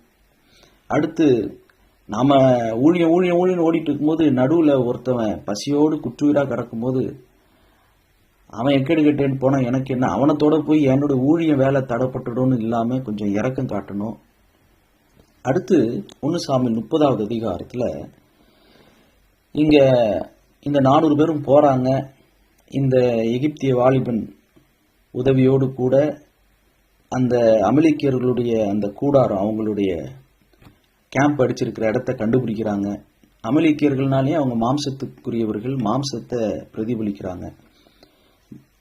அடுத்து நாம ஊழியம் ஊழியம் ஊழியம் ஓடிட்டு இருக்கும்போது நடுவுல ஒருத்தவன் பசியோடு குற்றுயிரா கிடக்கும் போது அவன் எக்கேடு கெட்டேன்னு போனா எனக்கு என்ன, அவனத்தோட போய் என்னோட ஊழியம் வேலை தடைப்பட்டுடும் இல்லாம கொஞ்சம் இரக்கம் காட்டணும். அடுத்து 1 சாமுவேல் 30வது அதிகாரத்துல இங்க இந்த 400 பேரும் போறாங்க. இந்த எகிப்திய வாலிபன் உதவியோடு கூட அந்த அமலேக்கியர்களுடைய அந்த கூடாரம், அவங்களுடைய கேம்ப் அடிச்சிருக்கிற இடத்த கண்டுபிடிக்கிறாங்க. அமலேக்கியர்கள்னாலே அவங்க மாம்சத்துக்குரியவர்கள், மாம்சத்தை பிரதிபலிக்கிறாங்க.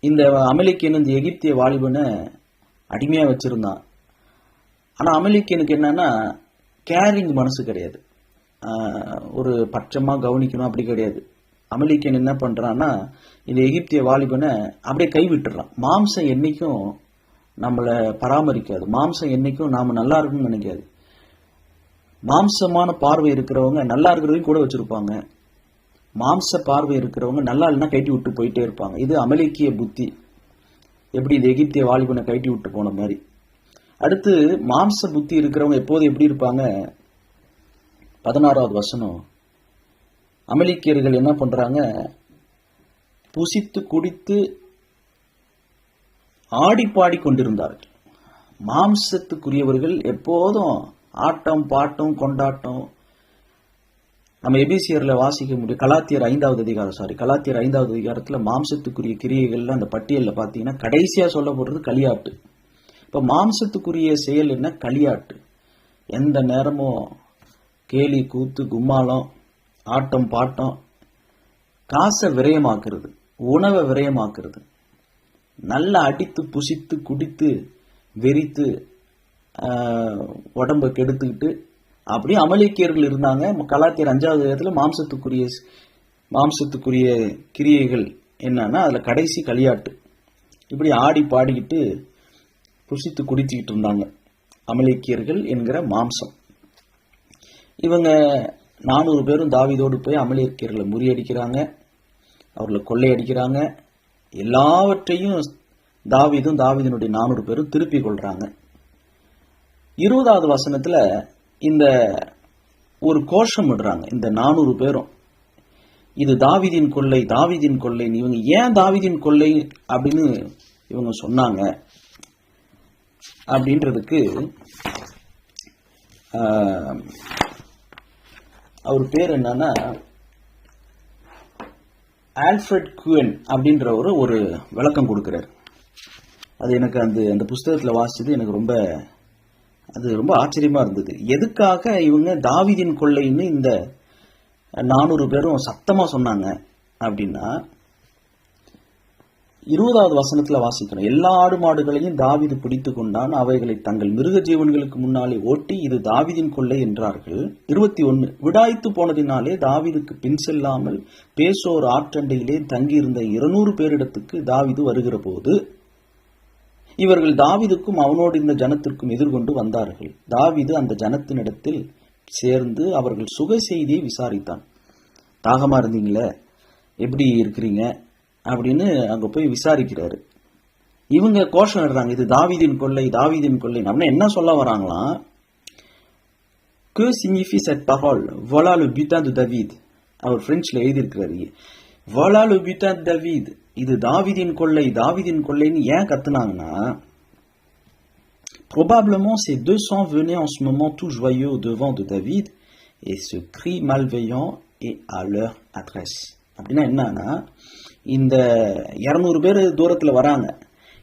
இந்த அமலேக்கியன் இந்த எகிப்திய வாலிபனை அடிமையா வச்சிருந்தான். ஆனா அமலேக்கியனுக்கு என்னன்னா கேரிங் மனசு கிடையாது, ஒரு பட்சமா கவனிக்கணும் அப்படி கிடையாது. அமலேக்கியன் என்ன பண்றான்னா இந்த எகிப்திய வாலிபனை அப்படியே கைவிட்டுறான். மாம்சம் என்னைக்கும் நம்மளை பராமரிக்காது, மாம்சம் என்னைக்கும் நாம நல்லா இருக்குன்னு நினைக்காது. மாம்சமான பார்வை இருக்கிறவங்க நல்லா இருக்கிறதையும் கூட வச்சிருப்பாங்க, மாம்ச பார்வை இருக்கிறவங்க நல்லா இல்லைன்னா கைட்டி விட்டு போயிட்டே இருப்பாங்க. இது அமலேக்கிய புத்தி, எப்படி இது எகிப்திய வாலிபனை கைட்டி விட்டு போன மாதிரி. அடுத்து மாம்ச புத்தி இருக்கிறவங்க எப்போது எப்படி இருப்பாங்க, 16வது வசனம், அமலேக்கியர்கள் என்ன பண்றாங்க, புசித்து குடித்து ஆடி பாடி கொண்டிருந்தார்கள். மாம்சத்துக்குரியவர்கள் எப்போதும் ஆட்டம் பாட்டம் கொண்டாட்டம். நம்ம எபிசியர்ல வாசிக்க முடியும், கலாத்தியர் 5வது அதிகாரத்துல மாம்சத்துக்குரிய கிரியைகள்ல அந்த பட்டியலில் பார்த்தீங்கன்னா கடைசியா சொல்லப்படுறது களியாட்டு. இப்ப மாம்சத்துக்குரிய செயல் என்ன? களியாட்டு. எந்த நேரமும் கேலி கூத்து கும்மாளம் ஆட்டம் பாட்டம், காசை விரயமாக்குறது, உணவை விரயமாக்குறது, நல்லா அடித்து புசித்து குடித்து வெறித்து உடம்பை கெடுத்துக்கிட்டு அப்படியே அமலேக்கியர்கள் இருந்தாங்க. கலாத்தியர் 5வது இடத்துல மாம்சத்துக்குரிய கிரியைகள் என்னன்னா அதுல கடைசி களியாட்டு. இப்படி ஆடி பாடிக்கிட்டு புசித்து குடிச்சுக்கிட்டு இருந்தாங்க அமலேக்கியர்கள் என்கிற மாம்சம். இவங்க 400 பேரும் தாவீதோடு போய் அமலேக்கியர்களை முறியடிக்கிறாங்க, அவர்களை கொள்ளையடிக்கிறாங்க. எல்லாவற்றையும் தாவீதினுடைய 400 பேரும் திருப்பி கொள்றாங்க. 20வது வசனத்துல இந்த ஒரு கோஷம் விடுறாங்க இந்த 400 பேரும், இது தாவீதின் கொள்ளை, தாவீதின் கொள்ளை. இவங்க ஏன் தாவீதின் கொள்ளை அப்படின்னு இவங்க சொன்னாங்க அப்படின்றதுக்கு அவர் பேர் என்னன்னா ஆல்ஃபிரட் குவென் அப்படின்றவர் ஒரு விளக்கம் கொடுக்கிறார். அது எனக்கு அந்த புஸ்தகத்தில் வாசிச்சது எனக்கு ரொம்ப ஆச்சரியமா இருந்தது. எதுக்காக இவங்க தாவீதின் கொள்ளைன்னு இந்த 400 பேரும் சத்தமா சொன்னாங்க அப்படின்னா, 20வது வசனத்துல வாசிக்கணும், எல்லா ஆடு மாடுகளையும் தாவீது பிடித்து கொண்டான், அவைகளை தங்கள் மிருக ஜீவன்களுக்கு முன்னாலே ஓட்டி இது தாவீதின் கொள்ளை என்றார்கள். 21 விடாய்த்து போனதினாலே தாவீதுக்கு பின் செல்லாமல் பேசோர் ஆற்றண்டையிலே தங்கியிருந்த 200 பேரிடத்துக்கு தாவீது வருகிற போது இவர்கள் தாவீதுக்கும் அவனோடு இந்த ஜனத்திற்கும் எதிர்கொண்டு வந்தார்கள். தாவீது அந்த ஜனத்தினிடத்தில் சேர்ந்து அவர்கள் சுக செய்தியை விசாரித்தான். தாகமா இருந்தீங்களே, எப்படி இருக்கிறீங்க அப்படின்னு அங்க போய் விசாரிக்கிறாரு. இவங்க கோஷம் இடுறாங்க, இது தாவீதின் கொள்ளை, தாவீதின் கொள்ளை. அப்படின்னா என்ன சொல்ல வராங்களாம்? Que signifie cette parole? Voilà le butin de David. அவர் பிரெஞ்சுல எழுதியிருக்கிறாரு, voilà le butin de David. இது தாவீதின் கொள்ளை, தாவீதின் கொள்ளைன்னு ஏன் கத்துனாங்கன்னா, probablement ces 200 venaient en ce moment tout joyeux au devant de David et ce cri malveillant est à leur adresse. அப்படின்னா என்னன்னா, இந்த 200 பேர் தூரத்துல வராங்க,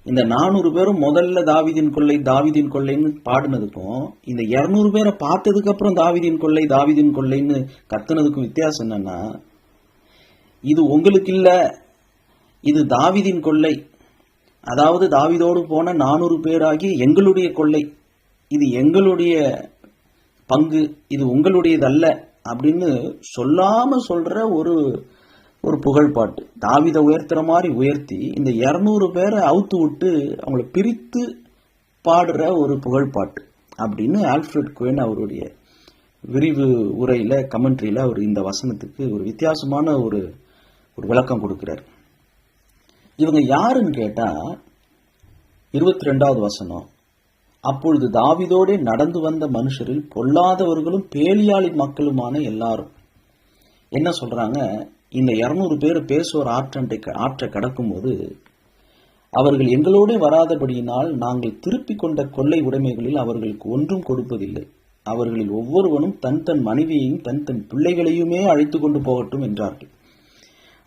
இந்த 400 பேரும் முதல்ல தாவீதின் கொள்ளை தாவீதின் கொள்ளைன்னு பாடினதுக்கும் இந்த 200 பேரை பார்த்ததுக்கு அப்புறம் தாவீதின் கொள்ளை தாவீதின் கொள்ளைன்னு கத்துனதுக்கும் வித்தியாசம் என்னன்னா, இது உங்களுக்கு இல்ல, இது தாவீதின் கொள்ளை, அதாவது தாவீதோடு போன 400 பேராகி எங்களுடைய கொள்ளை, இது எங்களுடைய பங்கு, இது உங்களுடையதல்ல அப்படின்னு சொல்லாம சொல்ற ஒரு புகழ்பாட்டு. தாவீதை உயர்த்துற மாதிரி உயர்த்தி இந்த 200 பேரை அவுத்து விட்டு அவங்கள பிரித்து பாடுற ஒரு புகழ்பாட்டு அப்படின்னு ஆல்ஃபிரட் குவென் அவருடைய விரிவு உரையில கமெண்ட்ரியில அவர் இந்த வசனத்துக்கு ஒரு வித்தியாசமான ஒரு விளக்கம் கொடுக்கிறார். இவங்க யாருன்னு கேட்டா 22வது வசனம், அப்பொழுது தாவீதோடே நடந்து வந்த மனுஷரில் பொல்லாதவர்களும் பேலியாளின் மக்களுமான எல்லாரும். என்ன சொல்றாங்க, இந்த 200 பேர் பேசோர் ஆற்றை கடக்கும் போது அவர்கள் எங்களோட வராதபடியினால் நாங்கள் திருப்பி கொண்ட கொள்ளை உடைமைகளில் அவர்களுக்கு ஒன்றும் கொடுப்பதில்லை. அவர்களில் ஒவ்வொருவனும் தன் தன் மனைவியையும் தன் தன் பிள்ளைகளையுமே அழைத்து கொண்டு போகட்டும் என்றார்கள்.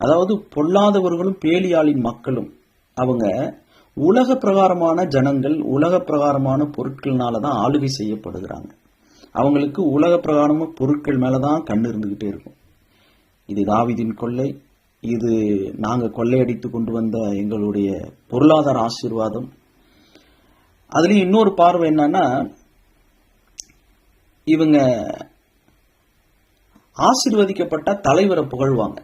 அதாவது பொல்லாதவர்களும் பேலியாளின் மக்களும் அவங்க உலக பிரகாரமான ஜனங்கள், உலக பிரகாரமான பொருட்கள்னாலதான் ஆளுகை செய்யப்படுகிறாங்க. அவங்களுக்கு உலக பிரகாரமான பொருட்கள் மேலதான் கண் இருந்துகிட்டே இருக்கும். இது தாவீதின் கொள்ளை, இது நாங்க கொள்ளையடித்து கொண்டு வந்த எங்களுடைய பொருளாதார ஆசீர்வாதம். அதுலயும் இன்னொரு பார்வை என்னன்னா, இவங்க ஆசீர்வதிக்கப்பட்ட தலைவரை புகழ்வாங்க.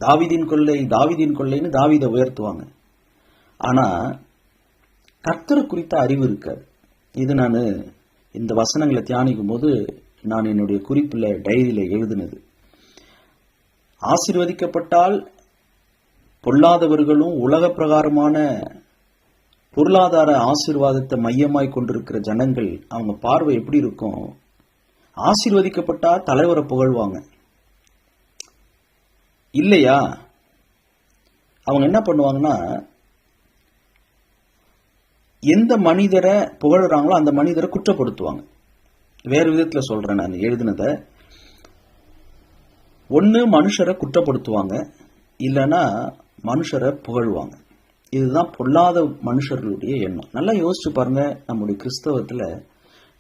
தாவீதின் கொள்ளை தாவீதின் கொள்ளைன்னு தாவீதை உயர்த்துவாங்க. ஆனா கர்த்தரை குறித்த அறிவு இருக்காது. இது நான் இந்த வசனங்களை தியானிக்கும் போது நான் என்னுடைய குறிப்புல டைரியில எழுதினது. ஆசீர்வதிக்கப்பட்டால் பொல்லாதவர்களும் உலக பிரகாரமான பொருளாதார ஆசீர்வாதத்தை மையமாய் கொண்டிருக்கிற ஜனங்கள் அவங்க பார்வை எப்படி இருக்கும்? ஆசீர்வதிக்கப்பட்டா தலைவரை புகழ்வாங்க, இல்லையா அவங்க என்ன பண்ணுவாங்கன்னா, எந்த மனிதரை புகழுறாங்களோ அந்த மனிதரை குற்றப்படுத்துவாங்க. வேறு விதத்துல சொல்றேன், நான் எழுதினதை. ஒன்று மனுஷரை குற்றப்படுத்துவாங்க, இல்லைன்னா மனுஷரை புகழ்வாங்க. இதுதான் பொல்லாத மனுஷர்களுடைய எண்ணம். நல்லா யோசிச்சு பாருங்க, நம்முடைய கிறிஸ்தவத்துல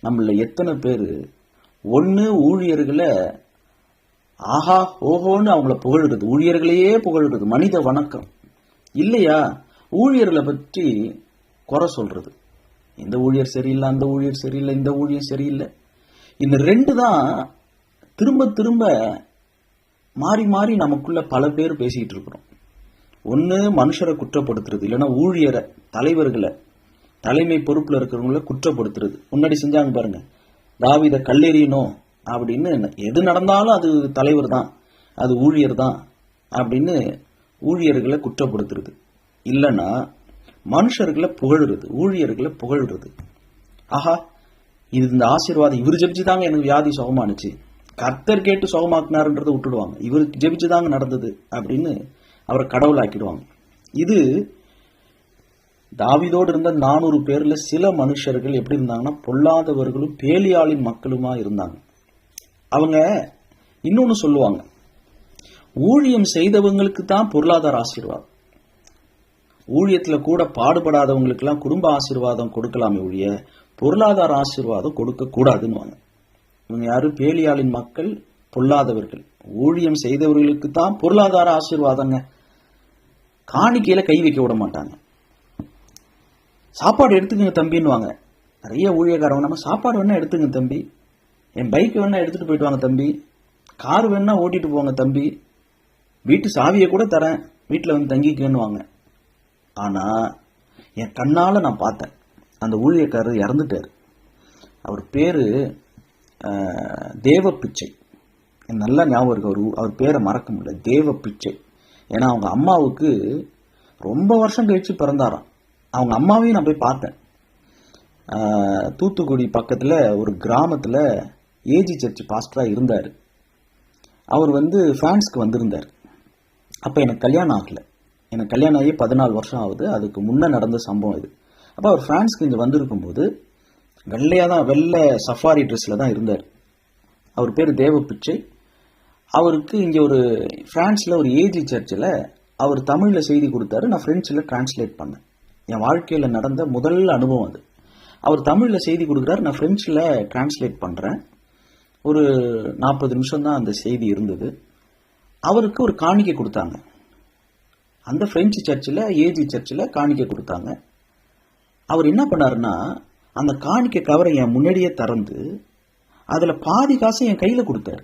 நம்மள எத்தனை பேர் ஒன்று ஊழியர்களை ஆஹா ஓஹோன்னு அவங்கள புகழுறது, ஊழியர்களையே புகழுறது, மனித வணக்கம். இல்லையா ஊழியர்களை பற்றி குறை சொல்றது, இந்த ஊழியர் சரியில்லை, அந்த ஊழியர் சரியில்லை, இந்த ஊழியர் சரியில்லை. இந்த ரெண்டு தான் திரும்ப திரும்ப மாறி மாறி நமக்குள்ள பல பேர் பேசிக்கிட்டு இருக்கிறோம். ஒன்று மனுஷரை குற்றப்படுத்துறது, இல்லைன்னா ஊழியரை, தலைவர்களை, தலைமை பொறுப்புல இருக்கிறவங்கள குற்றப்படுத்துறது. முன்னாடி செஞ்சாங்க பாருங்க, தாவீதை கல்லெறியணும் அப்படின்னு, எது நடந்தாலும் அது தலைவர் தான், அது ஊழியர் தான் அப்படின்னு ஊழியர்களை குற்றப்படுத்துறது. இல்லைன்னா மனுஷர்களை புகழுறது, ஊழியர்களை புகழுறது. ஆஹா இது இந்த ஆசீர்வாதம், இவர் ஜெபிச்சுதாங்க எனக்கு வியாதி சுகமானுச்சு, கர்த்தர் கேட்டு சுகமாக்குனாருன்றதை விட்டுடுவாங்க, இவருக்கு ஜெபிச்சுதாங்க நடந்தது அப்படின்னு அவரை கடவுளாக்கிடுவாங்க. இது தாவீதோடு இருந்த 400 பேர்ல சில மனுஷர்கள் எப்படி இருந்தாங்கன்னா, பொல்லாதவர்களும் பேலியாளின் மக்களுமா இருந்தாங்க. அவங்க இன்னொன்னு சொல்லுவாங்க, ஊழியம் செய்தவங்களுக்கு தான் பொருளாதார ஆசீர்வாதம், ஊழியத்துல கூட பாடுபடாதவங்களுக்கு எல்லாம் குடும்ப ஆசீர்வாதம் கொடுக்கலாமே ஒழிய பொருளாதார ஆசீர்வாதம் கொடுக்க கூடாதுன்னு. இவங்க யாரு? பேலியாளின் மக்கள், பொல்லாதவர்கள். ஊழியம் செய்தவர்களுக்கு தான் பொருளாதார ஆசீர்வாதங்க. காணிக்கையில கை வைக்க விட மாட்டாங்க. சாப்பாடு எடுத்துக்கங்க தம்பின்னுவாங்க. நிறைய ஊழியக்காரங்க, நம்ம சாப்பாடு வேணா எடுத்துங்க தம்பி, என் பைக் வேணா எடுத்துட்டு போயிட்டு வாங்க தம்பி, கார் வேணா ஓட்டிட்டு போங்க தம்பி, வீட்டு சாவியை கூட தரேன், வீட்டில் வந்து தங்கிக்கன்னுவாங்க. ஆனா என் கண்ணால நான் பார்த்தேன், அந்த ஊழியக்காரர் இறந்துட்டார். அவர் பேரு தேவ பிச்சை. நல்லா ஞாபகம் இருக்கு, அவர் பேரை மறக்க முடியல, தேவ பிச்சை. ஏன்னா அவங்க அம்மாவுக்கு ரொம்ப வருஷம் கழிச்சு பிறந்தாராம். அவங்க அம்மாவையும் நான் போய் பார்த்தேன். தூத்துக்குடி பக்கத்துல ஒரு கிராமத்துல ஏஜி சர்ச் பாஸ்டரா இருந்தார். அவர் வந்து பிரான்ஸ்க்கு வந்திருந்தார். அப்ப எனக்கு கல்யாணம் ஆகல, எனக்கு கல்யாணம் ஆகி 14 வருஷம் ஆகுது. அதுக்கு முன்ன நடந்த சம்பவம் இது. அப்ப அவர் பிரான்ஸ்க்கு இங்க வந்திருக்கும் போது வெள்ளை சஃபாரி ட்ரெஸ்ல தான் இருந்தார். அவர் பேர் தேவ பிச்சை. அவருக்கு இங்க ஒரு பிரான்ஸ்ல ஒரு ஏஜி சர்ச்சில் அவர் தமிழ்ல செய்தி கொடுத்தாரு, நான் பிரெஞ்சில் டிரான்ஸ்லேட் பண்ணேன். என் வாழ்க்கையில நடந்த முதல் அனுபவம் அது. அவர் தமிழ்ல செய்தி கொடுக்குறாரு, நான் பிரெஞ்சில் டிரான்ஸ்லேட் பண்றேன். ஒரு 40 நிமிஷம் தான் அந்த செய்தி இருந்தது. அவருக்கு ஒரு காணிக்கை கொடுத்தாங்க, அந்த பிரெஞ்சு சர்ச்சில், ஏஜி சர்ச்சில் காணிக்கை கொடுத்தாங்க. அவர் என்ன பண்ணாருன்னா, அந்த காணிக்கை கவரை என் முன்னாடியே திறந்து அதுல பாதி காசை என் கையில கொடுத்தாரு.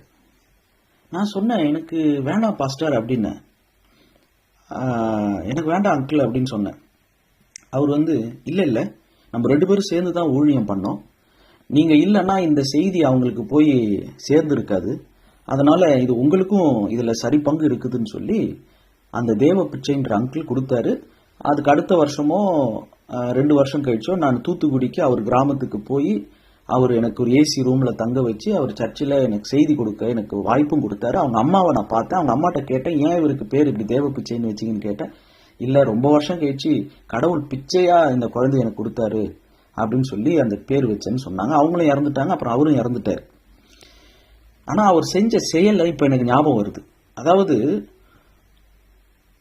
நான் சொன்னேன், எனக்கு வேண்டாம் பாஸ்டர் அப்படின்னு, எனக்கு வேண்டாம் அங்கிள் அப்படின்னு சொன்னேன். அவர் வந்து இல்ல நம்ம 2 பேரும் சேர்ந்து தான் ஊழியம் பண்ணோம், நீங்க இல்லைன்னா இந்த செய்தி அவங்களுக்கு போய் சேர்ந்து இருக்காது, அதனால இது உங்களுக்கும் இதுல சரி பங்கு இருக்குதுன்னு சொல்லி அந்த தேவ பிச்சைன்ற அங்கிள் கொடுத்தாரு. அதுக்கு அடுத்த வருஷமோ 2 வருஷம் கழிச்சோ நான் தூத்துக்குடிக்கு அவர் கிராமத்துக்கு போய் அவர் எனக்கு ஒரு ஏசி ரூம்ல தங்க வச்சு அவர் சர்ச்சில் எனக்கு செய்தி கொடுக்க எனக்கு வாய்ப்பும் கொடுத்தாரு. அவங்க அம்மாவை நான் பார்த்தேன். அவங்க அம்மாட்ட கேட்டேன், ஏன் இவருக்கு பேர் இப்படி தேவ பிச்சைன்னு வச்சிங்கன்னு கேட்டேன். இல்ல ரொம்ப வருஷம் கழிச்சு கடவுள் பிச்சையா இந்த குழந்தை எனக்கு கொடுத்தாரு அப்படின்னு சொல்லி அந்த பேர் வச்சேன்னு சொன்னாங்க. அவங்களும் இறந்துட்டாங்க, அப்புறம் அவரும் இறந்துட்டாரு. ஆனா அவர் செஞ்ச செயல் இப்ப எனக்கு ஞாபகம் வருது. அதாவது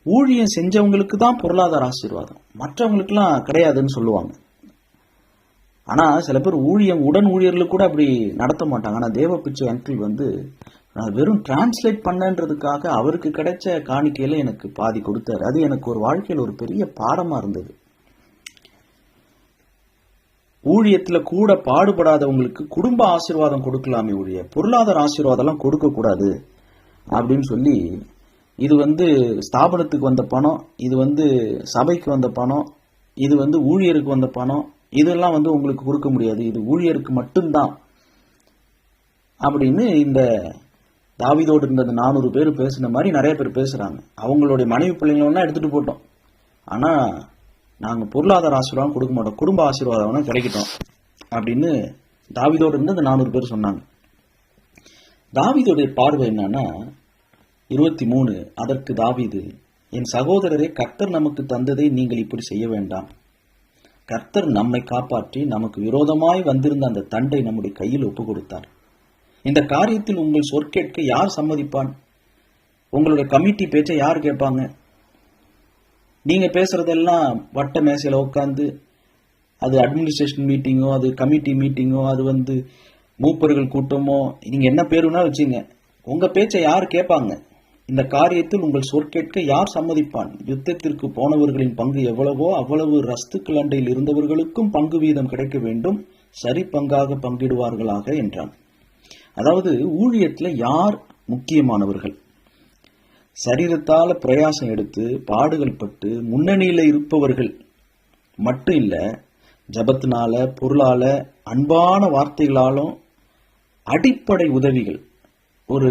ஊழியம் செஞ்சவங்களுக்கு தான் பொருளாதார ஆசீர்வாதம், மற்றவங்களுக்குலாம் கிடையாதுன்னு சொல்லுவாங்க. ஆனா சில பேர் உடன் ஊழியர்களுக்கு கூட அப்படி நடத்த மாட்டாங்க. ஆனா தேவ பிச்சை அங்கிள் வந்து நான் வெறும் டிரான்ஸ்லேட் பண்ணன்றதுக்காக அவருக்கு கிடைச்ச காணிக்கையில எனக்கு பாதி கொடுத்தாரு. அது எனக்கு ஒரு வாழ்க்கையில் ஒரு பெரிய பாடமா இருந்தது. ஊழியத்துல கூட பாடுபடாதவங்களுக்கு குடும்ப ஆசீர்வாதம் கொடுக்கலாமே ஒழிய பொருளாதார ஆசீர்வாதம் எல்லாம் கொடுக்க கூடாது அப்படின்னு சொல்லி, இது வந்து ஸ்தாபனத்துக்கு வந்த பணம், இது வந்து சபைக்கு வந்த பணம், இது வந்து ஊழியருக்கு வந்த பணம், இதெல்லாம் வந்து உங்களுக்கு கொடுக்க முடியாது, இது ஊழியருக்கு மட்டும்தான் அப்படின்னு இந்த தாவீதோடு இருந்த 400 பேர் பேசின மாதிரி நிறைய பேர் பேசுறாங்க. அவங்களுடைய மனைவி பிள்ளைங்களா எடுத்துட்டு போட்டோம், ஆனா நாங்க பொருளாதார ஆசீர்வாதம் கொடுக்க மாட்டோம், குடும்ப ஆசீர்வாதம் கிடைக்கட்டும் அப்படின்னு தாவீதோடு இருந்த 400 பேர் சொன்னாங்க. தாவீதோடைய பார்வை என்னன்னா, 23. அதற்கு தாவீது, என் சகோதரரே, கர்த்தர் நமக்கு தந்ததை நீங்கள் இப்படி செய்ய வேண்டாம். கர்த்தர் நம்மை காப்பாற்றி நமக்கு விரோதமாய் வந்திருந்த அந்த தண்டை நம்முடைய கையில் ஒப்பு கொடுத்தார். இந்த காரியத்தில் உங்கள் சொற்கேட்க யார் சம்மதிப்பான்? உங்களுடைய கமிட்டி பேச்சை யார் கேட்பாங்க? நீங்க பேசுறதெல்லாம் வட்ட மேசையில உட்காந்து, அது அட்மினிஸ்ட்ரேஷன் மீட்டிங்கோ, அது கமிட்டி மீட்டிங்கோ, அது மூப்பர்கள் கூட்டமோ, நீங்க என்ன பேருனா வச்சுங்க, உங்க பேச்சை யார் கேட்பாங்க? இந்த காரியத்தில் உங்கள் சொற்கேட்க யார் சம்மதிப்பான்? யுத்தத்திற்கு போனவர்களின் பங்கு எவ்வளவோ அவ்வளவு ரஸ்துக்கள் அண்டையில் இருந்தவர்களுக்கும் பங்கு வீதம் கிடைக்க வேண்டும், சரி பங்காக பங்கிடுவார்களாக என்றான். அதாவது ஊழியத்துல யார் முக்கியமானவர்கள்? சரீரத்தால பிரயாசம் எடுத்து பாடுகள் பட்டு முன்னணியில இருப்பவர்கள் மட்டும் இல்ல, ஜபத்தினால, பொருளால, அன்பான வார்த்தைகளாலும், அடிப்படை உதவிகள், ஒரு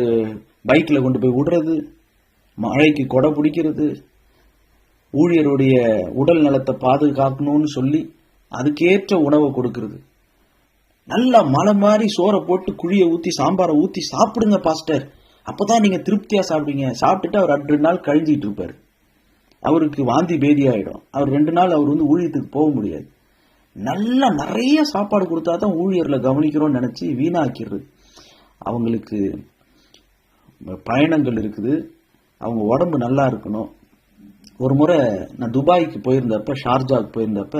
பைக்ல கொண்டு போய் விடுறது, மழைக்கு கொடை பிடிக்கிறது, ஊழியருடைய உடல் நலத்தை பாதுகாக்கணும்னு சொல்லி அதுக்கேற்ற உணவை கொடுக்கிறது, நல்லா மலை மாதிரி சோறை போட்டு குழியை ஊத்தி சாம்பாரை ஊத்தி சாப்பிடுங்க பாஸ்டர், அப்பதான் நீங்க திருப்தியா சாப்பிடுங்க. சாப்பிட்டுட்டு அவர் 2 நாள் கழிஞ்சிட்டு இருப்பாரு, அவருக்கு வாந்தி பேதி ஆயிடும், அவர் 2 நாள் அவர் ஊழியத்துக்கு போக முடியாது. நல்லா நிறைய சாப்பாடு கொடுத்தா தான் ஊழியர்ல கவனிக்கிறோம்னு நினைச்சு வீணாக்கிறது. அவங்களுக்கு பயணங்கள் இருக்குது, அவங்க உடம்பு நல்லா இருக்கணும். ஒரு முறை நான் துபாய்க்கு போயிருந்தப்ப, ஷார்ஜாவுக்கு போயிருந்தப்ப,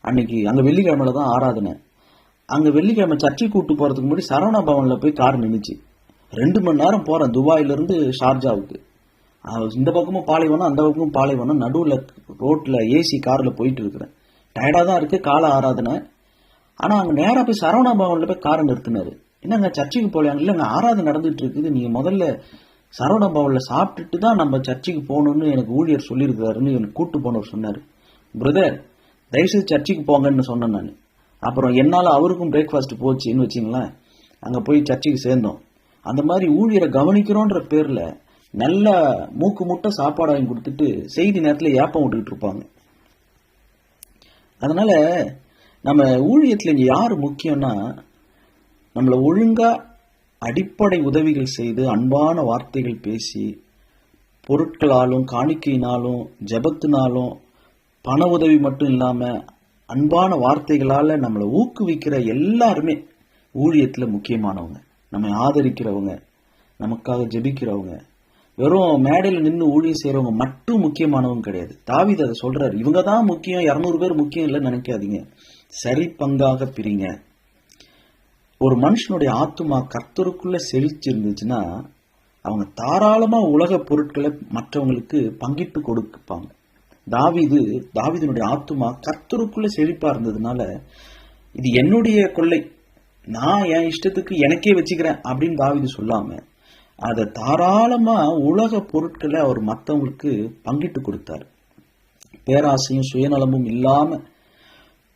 அன்னைக்கு அங்க வெள்ளிக்கிழமையில தான் ஆராதனை. அங்க வெள்ளிக்கிழமை சர்ச்சைக்கு கூட்டு போறதுக்கு முன்னாடி சரவணா பவன்ல போய் கார் நின்னுச்சு. 2 மணி நேரம் போறேன் துபாயில இருந்து ஷார்ஜாவுக்கு. இந்த பக்கமும் பாலைவனம், அந்த பக்கமும் பாலைவனம், நடுவுல ரோட்ல ஏசி கார்ல போயிட்டு இருக்கிறேன். டயர்டா தான் இருக்கு, கால ஆராதனை. ஆனா அங்க நேரா போய் சரவணா பவன்ல போய் காரை நிறுத்தினாரு. என்னங்க சர்ச்சைக்கு போலாங்க? இல்லைங்க, ஆராதனை நடந்துட்டு இருக்குது, நீங்க முதல்ல சரவணா பவன்ல சாப்பிட்டுட்டு தான் நம்ம சர்ச்சைக்கு போகணும்னு எனக்கு ஊழியர் சொல்லியிருக்காருன்னு எனக்கு கூட்டு போனவர் சொன்னாரு. பிரதர், தயவுசெய்து சர்ச்சைக்கு போங்கன்னு சொன்னேன் நான். அப்புறம் என்னால அவருக்கும் பிரேக்ஃபாஸ்ட் போச்சுன்னு வச்சிங்களேன், அங்க போய் சர்ச்சைக்கு சேர்ந்தோம். அந்த மாதிரி ஊழியரை கவனிக்கிறோன்ற பேர்ல நல்ல மூக்கு முட்டை சாப்பாடு வாங்கி கொடுத்துட்டு செய்தி நேரத்தில் ஏப்பம் விட்டுக்கிட்டு இருப்பாங்க. அதனால நம்ம ஊழியத்தில் இங்க யாரு முக்கியம்னா, நம்மளை ஒழுங்கா அடிப்படை உதவிகள் செய்து, அன்பான வார்த்தைகள் பேசி, பொருட்களாலும் காணிக்கையினாலும் ஜபத்தினாலும், பண உதவி மட்டும் இல்லாம அன்பான வார்த்தைகளால நம்மளை ஊக்குவிக்கிற எல்லாருமே ஊழியத்துல முக்கியமானவங்க. நம்மை ஆதரிக்கிறவங்க, நமக்காக ஜெபிக்கிறவங்க, வெறும் மேடையில் நின்று ஊழியம் செய்யறவங்க மட்டும் முக்கியமானவங்க கிடையாது. தாவீது அதை சொல்றாரு, இவங்க தான் முக்கியம், 200 பேர் முக்கியம் இல்லைன்னு நினைக்காதீங்க, சரி பங்காக பிரிங்க. ஒரு மனுஷனுடைய ஆத்துமா கர்த்தருக்குள்ள செழிச்சு இருந்துச்சுன்னா அவங்க தாராளமா உலக பொருட்களை மற்றவங்களுக்கு பங்கிட்டு கொடுப்பாங்க. தாவீதினுடைய ஆத்துமா கர்த்தருக்குள்ள செழிப்பா இருந்ததுனால, இது என்னுடைய கொள்ளை, நான் என் இஷ்டத்துக்கு எனக்கே வச்சுக்கிறேன் அப்படின்னு தாவீது சொல்லாம, அதை தாராளமா உலக பொருட்களை அவர் மற்றவங்களுக்கு பங்கிட்டு கொடுத்தார். பேராசையும் சுயநலமும் இல்லாம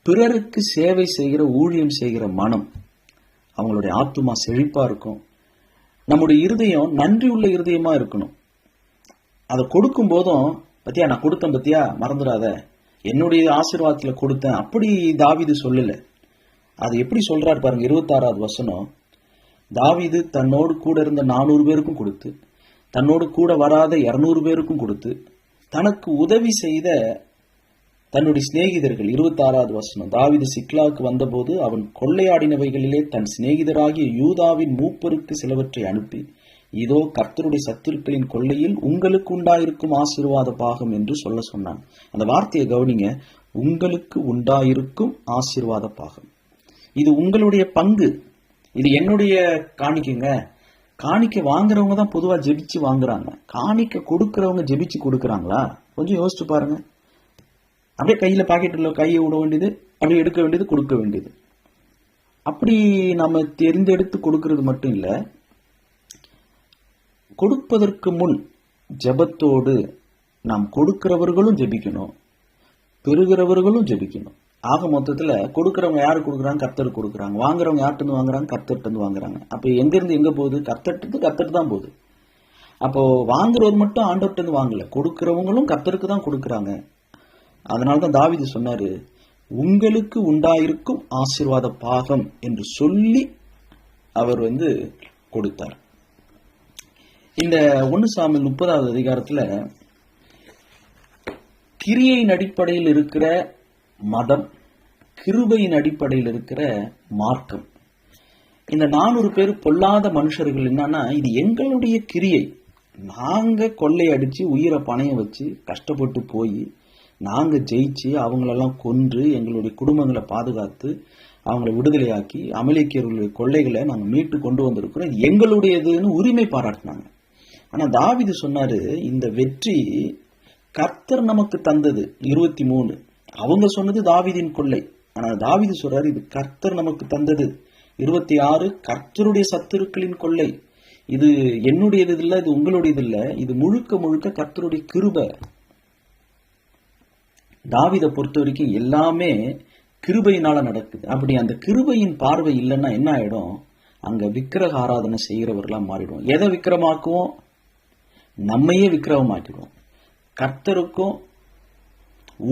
பிறருக்கு சேவை செய்கிற, ஊழியம் செய்கிற மனம், அவங்களுடைய ஆத்துமா செழிப்பா இருக்கும். நம்முடைய இருதயம் நன்றி உள்ள இருதயமா இருக்கணும். அதை கொடுக்கும் போதும், பத்தியா நான் கொடுத்தேன், பத்தியா மறந்துடாத, என்னுடைய ஆசீர்வாதத்துல கொடுத்தேன், அப்படி தாவீது சொல்லல. அது எப்படி சொல்றாரு பாருங்க, 26வது வசனம். தாவீது தன்னோடு கூட இருந்த 400 பேருக்கும் கொடுத்து, தன்னோடு கூட வராத 200 பேருக்கும் கொடுத்து, தனக்கு உதவி செய்த தன்னுடைய சிநேகிதர்கள், 26வது வசனம், தாவீது சிக்லாவுக்கு வந்தபோது அவன் கொள்ளையாடினவைகளிலே தன் சிநேகிதராகிய யூதாவின் மூப்பருக்கு சிலவற்றை அனுப்பி, இதோ கர்த்தருடைய சத்துருக்களின் கொள்ளையில் உங்களுக்கு உண்டாயிருக்கும் ஆசீர்வாத பாகம் என்று சொல்ல சொன்னான். அந்த வார்த்தையை கவனிங்க, உங்களுக்கு உண்டாயிருக்கும் ஆசீர்வாத பாகம். இது உங்களுடைய பங்கு, இது என்னுடைய காணிக்கைங்க. காணிக்கை வாங்குறவங்க தான் பொதுவா ஜெபிச்சு வாங்குறாங்க, காணிக்கை கொடுக்கறவங்க ஜெபிச்சு கொடுக்கறாங்களா? கொஞ்சம் யோசிச்சு பாருங்க. அப்படியே கையில பாக்கெட்டுல கையை விட வேண்டியது, அப்படியே எடுக்க வேண்டியது, கொடுக்க வேண்டியது. அப்படி நம்ம தெரிந்தெடுத்து கொடுக்கறது மட்டும் இல்ல, கொடுப்பதற்கு முன் ஜெபத்தோடு நாம் கொடுக்கிறவர்களும் ஜெபிக்கணும், பெறுகிறவர்களும் ஜெபிக்கணும். ஆக மொத்தத்துல கொடுக்கறவங்க யாரு கொடுக்குறாங்க? கர்த்தருக்கு கொடுக்குறாங்க. வாங்குறவங்க யார்கிட்ட வாங்குறாங்க? கர்த்தர்கிட்ட வாங்குறாங்க. அப்ப எங்க இருந்து எங்க போகுது? கர்த்தர் தான் போகுது. அப்போ வாங்குறவர் மட்டும் ஆண்டவர்கிட்ட வாங்கல, கொடுக்கிறவங்களும் கர்த்தருக்கு தான் கொடுக்குறாங்க. அதனால்தான் தாவீது சொன்னாரு, உங்களுக்கு உண்டாயிருக்கும் ஆசீர்வாத பாகம் என்று சொல்லி அவர் கொடுத்தார். இந்த 1 சாமுவேல் 30வது அதிகாரத்துல கிரியையின் அடிப்படையில் இருக்கிற மதம், கிருபையின் அடிப்படையில் இருக்கிற மார்க்கம். இந்த 400 பேர் பொல்லாத மனுஷர்கள் என்னன்னா, இது எங்களுடைய கிரியை, நாங்க கொள்ளையடிச்சு உயிரை பணைய வச்சு கஷ்டப்பட்டு போய் நாங்க ஜெயிச்சு அவங்களெல்லாம் கொன்று எங்களுடைய குடும்பங்களை பாதுகாத்து அவங்களை விடுதலையாக்கி அமலேக்கியர்களுடைய கொள்ளைகளை நாங்க மீட்டு கொண்டு வந்திருக்கிறோம், இது எங்களுடையதுன்னு உரிமை பாராட்டினாங்க. ஆனா தாவீது சொன்னாரு, இந்த வெற்றி கர்த்தர் நமக்கு தந்தது. 23 அவங்க சொன்னது தாவீதின் கொள்ளை, ஆனா தாவீது சொல்றாரு இது கர்த்தர் நமக்கு தந்தது. 26 கர்த்தருடைய சத்துருக்களின் கொள்ளை, இது என்னுடையது இல்லை, இது உங்களுடையது இல்லை, இது முழுக்க முழுக்க கர்த்தருடைய கிருபை. தாவீதை பொறுத்த வரைக்கும் எல்லாமே கிருபையினால நடக்குது. அப்படி அந்த கிருபையின் பார்வை இல்லைன்னா என்ன ஆயிடும், அங்க விக்கிரக ஆராதனை செய்கிறவர்களா மாறிடும். எதை விக்கிரமாக்குவோம், நம்மையே விக்கிரகமாக்கிடுவோம். கர்த்தருக்கும்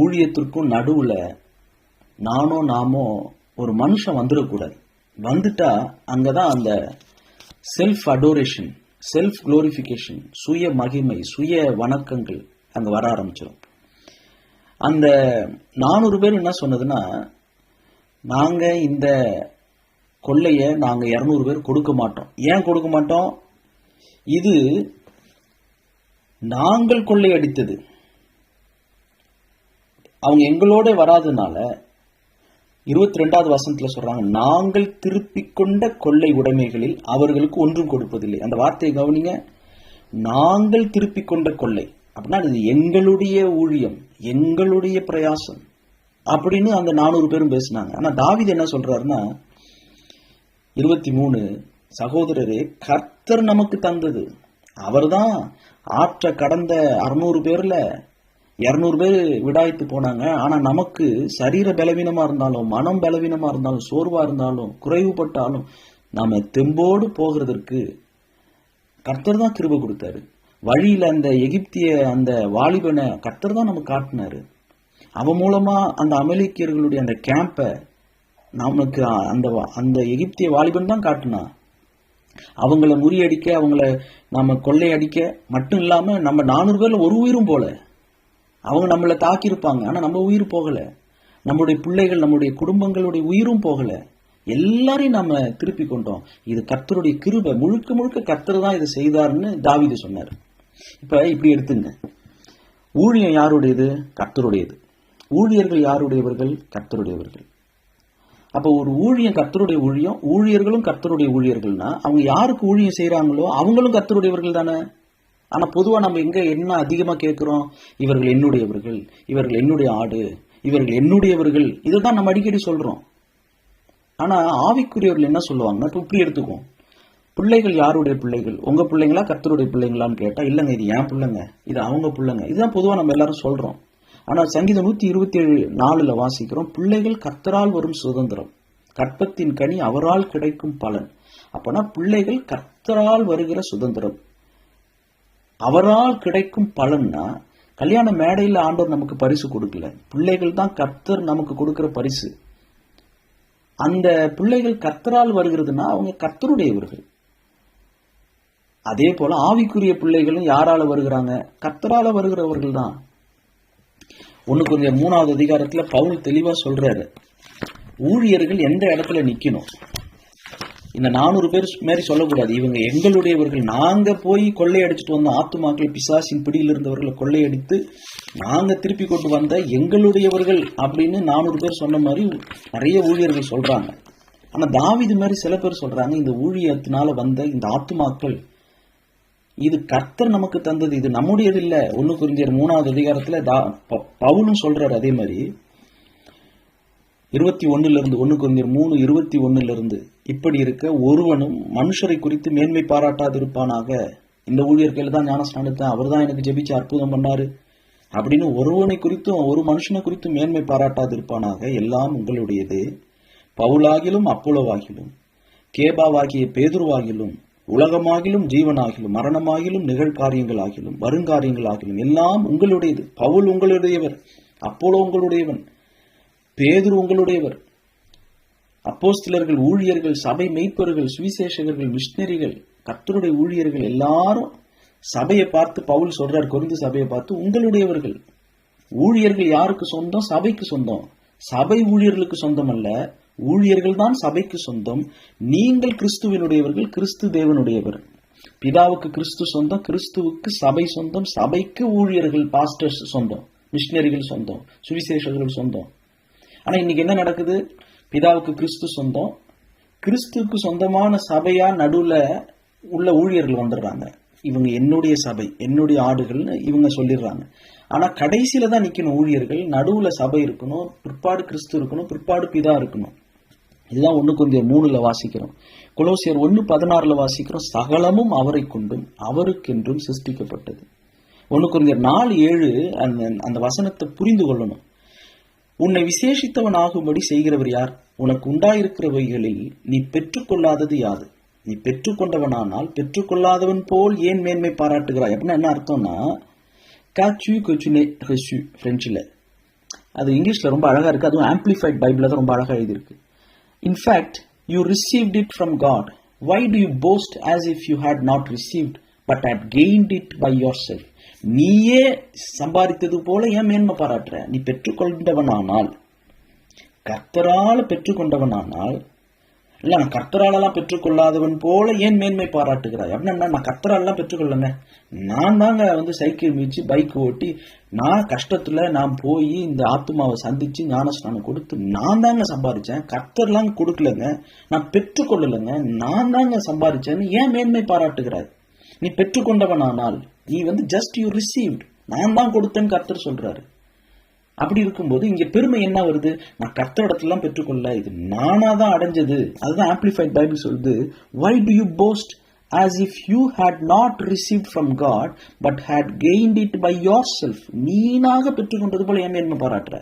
ஊழியத்திற்கும் நடுவுல நாமோ ஒரு மனுஷன் வந்துடக்கூடாது. வந்துட்டா அங்கதான் அந்த செல்ஃப் அடோரேஷன், செல்ஃப் குளோரிபிகேஷன், சுய மகிமை, சுய வணக்கங்கள் அங்க வர ஆரம்பிச்சிடும். அந்த 400 பேர் என்ன சொன்னதுன்னா, நாங்க இந்த கொள்ளைய நாங்க 200 பேர் கொடுக்க மாட்டோம். ஏன் கொடுக்க மாட்டோம், இது நாங்கள் கொள்ளையடித்தது, அவங்க எங்களோட வராதனால 22வது வசனத்துல சொல்றாங்க, நாங்கள் திருப்பிக் கொண்ட கொள்ளை உடைமைகளில் அவர்களுக்கு ஒன்றும் கொடுப்பதில்லை. அந்த வார்த்தையை கவனிங்க, நாங்கள் திருப்பிக் கொண்ட கொள்ளை அப்படின்னா இது எங்களுடைய ஊழியம், எங்களுடைய பிரயாசம் அப்படின்னு அந்த 400 பேரும் பேசினாங்க. ஆனா தாவீது என்ன சொல்றாருன்னா 23, சகோதரரே கர்த்தர் நமக்கு தந்தது, அவர்தான் ஆற்ற கடந்த 600 பேர்ல 200 பேர் விடாய்த்து போனாங்க. ஆனா நமக்கு சரீர பலவீனமா இருந்தாலும், மனம் பலவீனமா இருந்தாலும், சோர்வா இருந்தாலும், குறைவுபட்டாலும் நாம தெம்போடு போகிறதற்கு கர்த்தர் தான் கிருபை கொடுத்தாரு. வழியில அந்த எகிப்திய அந்த வாலிபனை கர்த்தர் தான் நமக்கு காட்டினாரு. அவன் மூலமா அந்த அமலேக்கியர்களுடைய அந்த கேம்பை நமக்கு அந்த எகிப்திய வாலிபன் தான் காட்டினான். அவங்கள முறியடிக்க, அவங்கள நம்ம கொள்ளையடிக்க மட்டும் இல்லாம நம்ம 400 பேர்ல ஒரு உயிரும் போல. அவங்க நம்மளை தாக்கியிருப்பாங்க, ஆனா நம்ம உயிர் போகல. நம்முடைய பிள்ளைகள், நம்முடைய குடும்பங்களுடைய உயிரும் போகல. எல்லாரையும் நம்ம திருப்பி கொண்டோம். இது கர்த்தருடைய கிருபை, முழுக்க முழுக்க கர்த்தர் தான் இதை செய்தாருன்னு தாவீது சொன்னார். இப்ப இப்படி எடுத்துங்க, ஊழியம் யாருடையது, கர்த்தருடையது. ஊழியர்கள் யாருடையவர்கள், கர்த்தருடையவர்கள். அப்ப ஒரு ஊழியம் கர்த்தருடைய ஊழியம், ஊழியர்களும் கர்த்தருடைய ஊழியர்கள்னா அவங்க யாருக்கு ஊழியம் செய்யறாங்களோ அவங்களும் கர்த்தருடையவர்கள் தானே. ஆனா பொதுவா நம்ம எங்க என்ன அதிகமா கேட்கிறோம், இவர்கள் என்னுடையவர்கள், இவர்கள் என்னுடைய ஆடு, இவர்கள் என்னுடையவர்கள், இதுதான் நம்ம அடிக்கடி சொல்றோம். ஆனா ஆவிக்குரியவர்கள் என்ன சொல்லுவாங்கன்னா, இப்படி எடுத்துக்குவோம், பிள்ளைகள் யாருடைய பிள்ளைகள், உங்க பிள்ளைங்களா கர்த்தருடைய பிள்ளைங்களான்னு கேட்டா, இல்லைங்க இது என் பிள்ளைங்க, இது அவங்க பிள்ளைங்க, இதுதான் பொதுவா நம்ம எல்லாரும் சொல்றோம். ஆனா சங்கீதம் 127:4 வாசிக்கிறோம், பிள்ளைகள் கர்த்தரால் வரும் சுதந்திரம், கற்பத்தின் கனி அவரால் கிடைக்கும் பலன். அப்பனா பிள்ளைகள் கர்த்தரால் வருகிற சுதந்திரம், அவரால் கிடைக்கும் பலன்னா, கல்யாண மேடையில் ஆண்டவர் நமக்கு பரிசு கொடுக்கல, பிள்ளைகள் தான் கர்த்தர் நமக்கு கொடுக்கிற பரிசு. அந்த பிள்ளைகள் கர்த்தரால் வருகிறதுனா அவங்க கர்த்தருடையவர்கள். அதே போல ஆவிக்குரிய பிள்ளைகளும் யாரால வருகிறாங்க, கர்த்தரால வருகிறவர்கள் தான். 1 கொரிந்தியர் 3வது அதிகாரத்துல பவுல் தெளிவா சொல்றாரு, ஊழியர்கள் எந்த இடத்துல நிக்கணும். இந்த 400 பேர் மாரி சொல்லக்கூடாது, இவங்க எங்களுடையவர்கள், நாங்க போய் கொள்ளையடிச்சுட்டு வந்த ஆத்துமாக்கள், பிசாசின் பிடியில் இருந்தவர்களை கொள்ளையடித்து நாங்க திருப்பி கொண்டு வந்த எங்களுடையவர்கள் அப்படின்னு 400 பேர் சொன்ன மாதிரி நிறைய ஊழியர்கள் சொல்றாங்க. ஆனா தாவீது மாதிரி சில பேர் சொல்றாங்க, இந்த ஊழியத்தினால வந்த இந்த ஆத்துமாக்கள் இது கர்த்தர் நமக்கு தந்தது, இது நம்முடையது இல்ல. 1 கொரிந்தியர் 3வது அதிகாரத்துல பவுலும் சொல்றாரு. அதே மாதிரி 21 1 கொரிந்தியர் 3:21 இப்படி இருக்க ஒருவனும் மனுஷரை குறித்து மேன்மை பாராட்டாதிருப்பானாக. இந்த ஊழியர்கள் தான் ஞானஸ்நானத்தை, அவர் தான் எனக்கு ஜெபிச்சு அற்புதம் பண்ணாரு அப்படின்னு ஒருவனை குறித்தும் ஒரு மனுஷனை குறித்தும் மேன்மை பாராட்டாதிருப்பானாக. எல்லாம் உங்களுடையது, பவுலாகிலும் அப்போலோவாகிலும் கேபாவாகிய பேதுருவாகிலும் உலகமாகிலும் ஜீவனாகிலும் மரணமாகிலும் நிகழ்காரியங்களாகிலும் வருங்காரியங்களாகிலும் எல்லாம் உங்களுடையது. பவுல் உங்களுடையவர், அப்போலோ உங்களுடையவன், பேதுரு உங்களுடையவர், அப்போஸ்தலர்கள், ஊழியர்கள், சபை மெய்ப்பர்கள், சுவிசேஷகர்கள், மிஷினரிகள், கர்த்தருடைய ஊழியர்கள் எல்லாரும் சபையை பார்த்து பவுல் சொல்றார், கொரிந்து சபையை பார்த்து, உங்களுடையவர்கள். ஊழியர்கள் யாருக்கு சொந்தம்? சபைக்கு சொந்தம். சபை ஊழியர்களுக்கு சொந்தம் அல்ல, ஊழியர்கள் தான் சபைக்கு சொந்தம். நீங்கள் கிறிஸ்துவினுடையவர்கள், கிறிஸ்து தேவனுடையவர். பிதாவுக்கு கிறிஸ்து சொந்தம், கிறிஸ்துவுக்கு சபை சொந்தம், சபைக்கு ஊழியர்கள், பாஸ்டர்ஸ் சொந்தம், மிஷினரிகள் சொந்தம், சுவிசேஷர்கள் சொந்தம். ஆனா இன்னைக்கு என்ன நடக்குது? பிதாவுக்கு கிறிஸ்து சொந்தம், கிறிஸ்துவுக்கு சொந்தமான சபையா நடுவுல உள்ள ஊழியர்கள் வந்துடுறாங்க. இவங்க என்னுடைய சபை, என்னுடைய ஆடுகள்னு இவங்க சொல்லிடுறாங்க. ஆனா கடைசியில தான் நிக்கணும் ஊழியர்கள். நடுவுல சபை இருக்கணும், பிற்பாடு கிறிஸ்து இருக்கணும், பிற்பாடு பிதா இருக்கணும். இதுதான் 1 கொரிந்தியர் 3 வாசிக்கிறோம். கொலோசியர் 1:16 வாசிக்கிறோம், சகலமும் அவரை கொண்டும் அவருக்கென்றும் சிருஷ்டிக்கப்பட்டது. 1 கொரிந்தியர் 4:7 அந்த வசனத்தை புரிந்து கொள்ளணும். உன்னை விசேஷித்தவன் ஆகும்படி செய்கிறவர் யார்? உனக்கு உண்டாயிருக்கிறவைகளில் நீ பெற்றுக்கொள்ளாதது யாது? நீ பெற்றுக்கொண்டவனானால் பெற்றுக்கொள்ளாதவன் போல் ஏன் மேன்மை பாராட்டுகிறாய்? அப்படின்னா என்ன அர்த்தம்னா, பிரெஞ்சில் அது இங்கிலீஷ்ல ரொம்ப அழகா இருக்கு. அதுவும் ஆம்பிளிஃபைட் பைபிள்ல தான் ரொம்ப அழகா எழுதியிருக்கு. In fact you received it from God, why do you boast as if you had not received but had gained it by your self? நீயே சம்பாதித்தது போல ஏன் மேன்மை பாராட்டுற? நீ பெற்றுக்கொண்டவனானால், கர்த்தரால பெற்றுக்கொண்டவனானால், இல்ல நான் கர்த்தராலெல்லாம் பெற்றுக்கொள்ளாதவன் போல ஏன் மேன்மை பாராட்டுகிறாய்? அப்படின்னா நான் கர்த்தராலெல்லாம் பெற்றுக்கொள்ளங்க. நான் தாங்க சைக்கிள் மீச்சு பைக் ஓட்டி, நான் கஷ்டத்துல நான் போய் இந்த ஆத்துமாவை சந்திச்சு ஞானஸ்நானம் கொடுத்து நான் தாங்க சம்பாதிச்சேன். கர்த்தர்லாம் கொடுக்கலங்க, நான் பெற்றுக்கொள்ளலைங்க, நான் தாங்க சம்பாதிச்சேன்னு ஏன் மேன்மை பாராட்டுகிறாய்? நீ பெற்றுக்கொண்டவனானால், நீ ஜஸ்ட் யூ ரிசீவ்ட், நான் தான் கொடுத்தேன்னு கர்த்தர் சொல்றாரு. அப்படி இருக்கும்போது இங்க பெருமை என்ன வருது? நான் கர்த்தரிடத்துல பெற்றுக்கொள்ள, இது நானா தான் அடைஞ்சது. அதுதான் ஆம்பிளிஃபைட் பைபிள் சொல்லுது, why do you boast as if you had not received from God but had gained it by yourself? நீனாக பெற்றுக்கொண்டது போல ஏன் மேன்மை பாராட்டுற?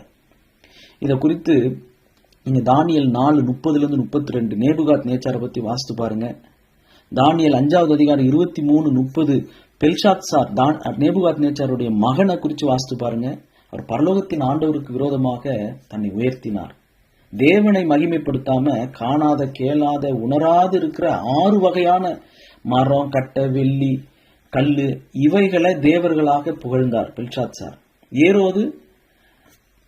இதை குறித்து நீங்க தானியேல் 4:30-32 நேபுகாத் நேச்சாரை பத்தி வாசித்து பாருங்க. தானியேல் 5வது அதிகாரம் 23-30 பெல்ஷாத்சார் நேபுகாத் நேச்சாருடைய மகனை குறித்து வாசித்து பாருங்க. அவர் பரலோகத்தின் ஆண்டவருக்கு விரோதமாக தன்னை உயர்த்தினார். தேவனை மகிமைப்படுத்தாம காணாத, கேளாத, உணராது இருக்கிற 6 வகையான மரம், கட்டை, வெள்ளி, கல்லு இவைகளை தேவர்களாக புகழ்ந்தார் பெல்ஷாத்சார். ஏரோது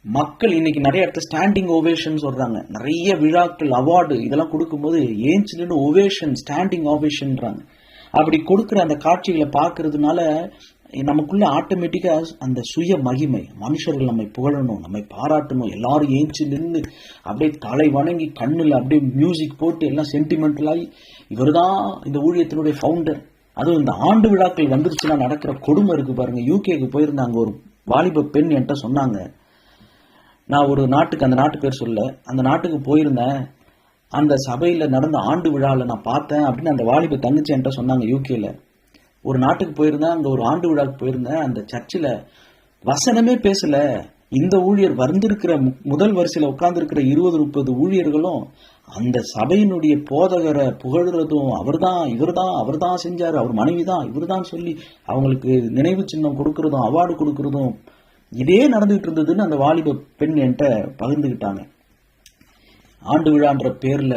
மக்கள் இன்னைக்கு நிறைய இடத்துல ஸ்டாண்டிங் ஓவேஷன் சொல்றாங்க. நிறைய விழாக்கள், அவார்டு இதெல்லாம் கொடுக்கும்போது ஏஞ்சிலிருந்து ஓவேஷன், ஸ்டாண்டிங் ஓவேஷன்றாங்க. அப்படி கொடுக்குற அந்த காட்சிகளை பார்க்கறதுனால நமக்குள்ள ஆட்டோமேட்டிக்கா அந்த சுய மகிமை, மனுஷர்கள் நம்மை புகழணும், நம்மை பாராட்டணும், எல்லாரும் ஏஞ்சி நின்று அப்படியே தலை வணங்கி கண்ணுல அப்படியே மியூசிக் போட்டு எல்லாம் சென்டிமெண்டலாகி, இவர்தான் இந்த ஊழியத்தினுடைய ஃபவுண்டர். அதுவும் இந்த ஆண்டு விழாக்கள் வந்துருச்சுன்னா நடக்கிற கொடுமை இருக்கு பாருங்க. யூகேக்கு போயிருந்தாங்க, ஒரு வாலிப பெண் என்கிட்ட சொன்னாங்க, நான் ஒரு நாட்டுக்கு, அந்த நாட்டு பேர் சொல்ல, அந்த நாட்டுக்கு போயிருந்தேன், அந்த சபையில நடந்த ஆண்டு விழாவில் நான் பார்த்தேன் அப்படின்னு அந்த வாலிப தங்கச்சி என்கிட்ட சொன்னாங்க. யூகேல ஒரு நாட்டுக்கு போயிருந்தேன், அங்க ஒரு ஆண்டு விழாவுக்கு போயிருந்தேன், அந்த சர்ச்சில் வசனமே பேசல. இந்த ஊழியர் வந்திருக்கிற முதல் வரிசையில உட்கார்ந்து இருக்கிற 20-30 ஊழியர்களும் அந்த சபையினுடைய போதகரை புகழ்றதும், அவர்தான் இவர்தான், அவர்தான் செஞ்சாரு, அவர் மனைவிதான் இவர்தான் சொல்லி அவங்களுக்கு நினைவு சின்னம் கொடுக்கறதும், அவார்டு கொடுக்கறதும் இதே நடந்துகிட்டு இருந்ததுன்னு அந்த வாலிப பெண் என்கிட்ட பகிர்ந்துகிட்டாங்க. ஆண்டு விழான்ற பேர்ல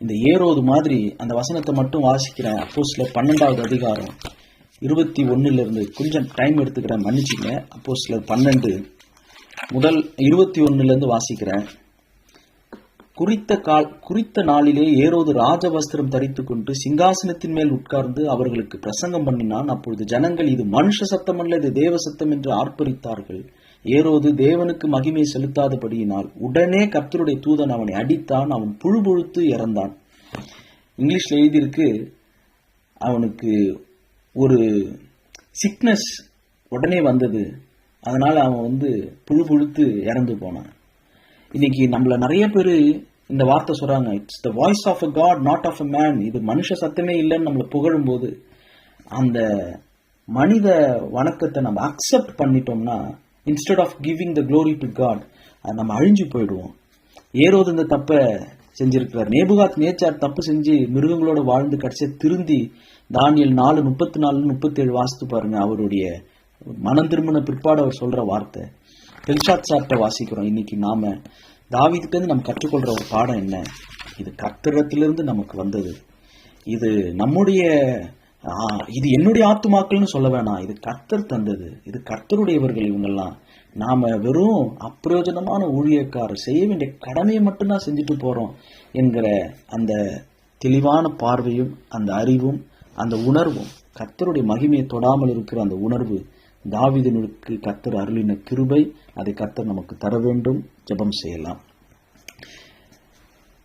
இந்த ஏரோது மாதிரி அந்த வசனத்தை மட்டும் வாசிக்கிறேன். அப்போஸ்தலர் 12வது அதிகாரம் 21 கொஞ்சம் டைம் எடுத்துக்கிறேன், மன்னிச்சுங்க. அப்போஸ்தலர் 12 முதல் 21 வாசிக்கிறேன். குறித்த நாளிலே ஏரோது ராஜவஸ்திரம் தரித்து கொண்டு சிங்காசனத்தின் மேல் உட்கார்ந்து அவர்களுக்கு பிரசங்கம் பண்ணினான். அப்பொழுது ஜனங்கள், இது மனுஷ சத்தம் அல்ல, இது தேவ சத்தம் என்று ஆர்ப்பரித்தார்கள். ஏரோது தேவனுக்கு மகிமை செலுத்தாதபடியினால் உடனே கர்த்தருடைய தூதன் அவனை அடித்தான், அவன் புழுபுழுத்து இறந்தான். இங்கிலீஷ்ல எழுதியிருக்கு, அவனுக்கு ஒரு சிக்னஸ் உடனே வந்தது, அதனால அவன் புழுபுழுத்து இறந்து போனான். இன்னைக்கு நம்மள நிறைய பேர் இந்த வார்த்தை சொல்றாங்க, it's the voice of a God not of a man, இது மனுஷ சத்தமே இல்லைன்னு நம்மளை புகழும் போது அந்த மனித வணக்கத்தை நம்ம அக்செப்ட் பண்ணிட்டோம்னா, instead of giving the glory to God, நம்ம அழிஞ்சு போயிடுவோம். ஏரோது இந்த தப்பை செஞ்சிருக்கிறார். நேபுகாத் நேச்சார் தப்பு செஞ்சு மிருகங்களோட வாழ்ந்து கடைசியா திருந்தி தானியேல் 4:34-37 வாசித்து பாருங்க. அவருடைய மனம் திரும்பின பிற்பாடு அவர் சொல்ற வார்த்தை. பெல்ஷாத்சார்ட்ட வாசிக்கிறோம். இன்னைக்கு நாம தாவீதுகிட்ட இருந்து நம்ம கற்றுக்கொள்ற ஒரு பாடம் என்ன? இது கர்த்தரிடத்திலிருந்து நமக்கு வந்தது. இது நம்முடைய இது என்னுடைய ஆத்துமாக்கள்னு சொல்ல வேணாம், இது கர்த்தர் தந்தது, இது கர்த்தருடையவர்கள் இவங்கெல்லாம். நாம வெறும் அப்பிரயோஜனமான ஊழியக்காரர், செய்ய வேண்டிய கடமையை மட்டும்தான் செஞ்சுட்டு போறோம் என்கிற அந்த தெளிவான பார்வையும் அந்த அறிவும் அந்த உணர்வும், கர்த்தருடைய மகிமையை தொடாமல் இருக்கிற அந்த உணர்வு தாவீதுனுக்கு கர்த்தர் அருளின கிருபை. அதை கர்த்தர் நமக்கு தர வேண்டும். ஜெபம் செய்யலாம்.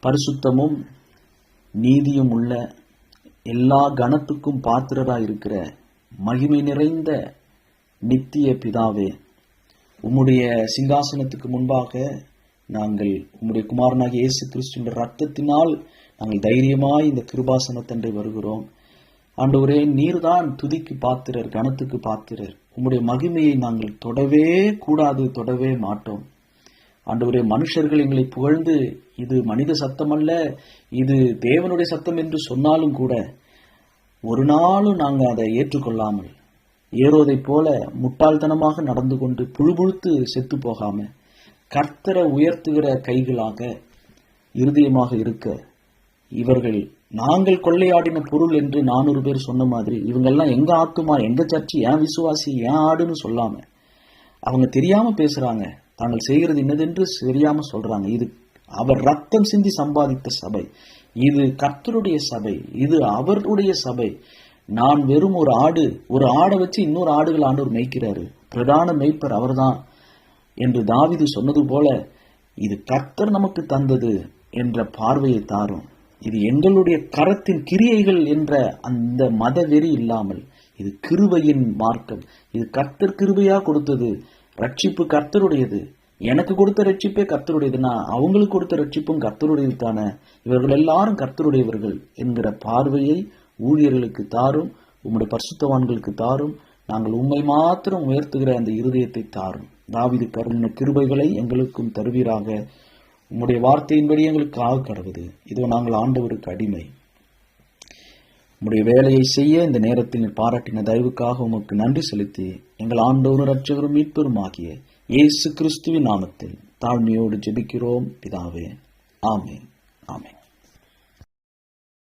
பரிசுத்தமும் நீதியும் உள்ள எல்லா கனத்துக்கும் பாத்திரராய் இருக்கிற மகிமை நிறைந்த நித்திய பிதாவே, உம்முடைய சிங்காசனத்துக்கு முன்பாக நாங்கள் உம்முடைய குமாரனாகிய இயேசு கிறிஸ்துவின் இரத்தத்தினால் நாங்கள் தைரியமாய் இந்த கிருபாசனத்தண்டை வருகிறோம். ஆண்டவரே, நீர்தான் துதிக்கு பாத்திரர், கனத்துக்கு பாத்திரர். உம்முடைய மகிமையை நாங்கள் தொடவே கூடாது, தொடவே மாட்டோம். ஆண்டவரே, மனுஷர்கள் எங்களை புகழ்ந்து இது மனித சத்தம் அல்ல, இது தேவனுடைய சத்தம் என்று சொன்னாலும் கூட ஒரு நாளும் நாங்கள் அதை ஏற்றுக்கொள்ளாமல் ஏரோதை போல முட்டாள்தனமாக நடந்து கொண்டு புழுபுழுத்து செத்து போகாம கர்த்தரை உயர்த்துகிற கைகளாக இருதயமாக இருக்க, இவர்கள் நாங்கள் கொள்ளையாடின பொருள் என்று 400 பேர் சொன்ன மாதிரி இவங்கெல்லாம் எங்க ஆத்துமா, எங்க சர்ச்சி, ஏன் விசுவாசி, ஏன் ஆடுன்னு சொல்லாம அவங்க தெரியாம பேசுறாங்க. தாங்கள் செய்கிறது என்னதென்று தெரியாம சொல்றாங்க. இது அவர் ரத்தம் சிந்தி சம்பாதித்த சபை, இது கர்த்தருடைய சபை, இது அவருடைய சபை. நான் வெறும் ஒரு ஆடை வச்சு இன்னொரு ஆடுகள் ஆண்டவர் மேய்க்கிறாரு, பிரதான மேய்ப்பர் அவர்தான் என்று தாவீது சொன்னது போல இது கர்த்தர் நமக்கு தந்தது என்ற பார்வையை தாரும். இது எங்களுடைய கரத்தின் கிரியைகள் என்ற அந்த மத வெறி இல்லாமல் இது கிருபையின் மார்க்கம். இது கர்த்தர் கிருபையா கொடுத்தது. ரட்சிப்பு கர்த்தருடையது. எனக்கு கொடுத்த ரட்சிப்பே கர்த்தருடையதுன்னா அவங்களுக்கு கொடுத்த ரட்சிப்பும் கர்த்தருடையது தானே. இவர்கள் எல்லாரும் கர்த்தருடையவர்கள் என்கிற பார்வையை ஊழியர்களுக்கு தாரும். உம்முடைய பரிசுத்தவான்களுக்கு தாரும். நாங்கள் உம்மை மாத்திரம் உயர்த்துகிற அந்த இருதயத்தை தாரும். தாவீது கருளின கிருபைகளை எங்களுக்கும் தருவீராக. உம்முடைய வார்த்தையின்படி எங்களுக்கு ஆக கடவுது. இதோ நாங்கள் ஆண்டவருக்கு அடிமை. உம்முடைய வேலையை செய்ய இந்த நேரத்தில் பாராட்டின தயவுக்காக உமக்கு நன்றி செலுத்தி எங்கள் ஆண்டவரும் இரட்சகரும் மீட்பரும் ஆகிய இயேசு கிறிஸ்துவின் நாமத்தில் தாழ்மையோடு ஜெபிக்கிறோம் பிதாவே. ஆமென். ஆமென்.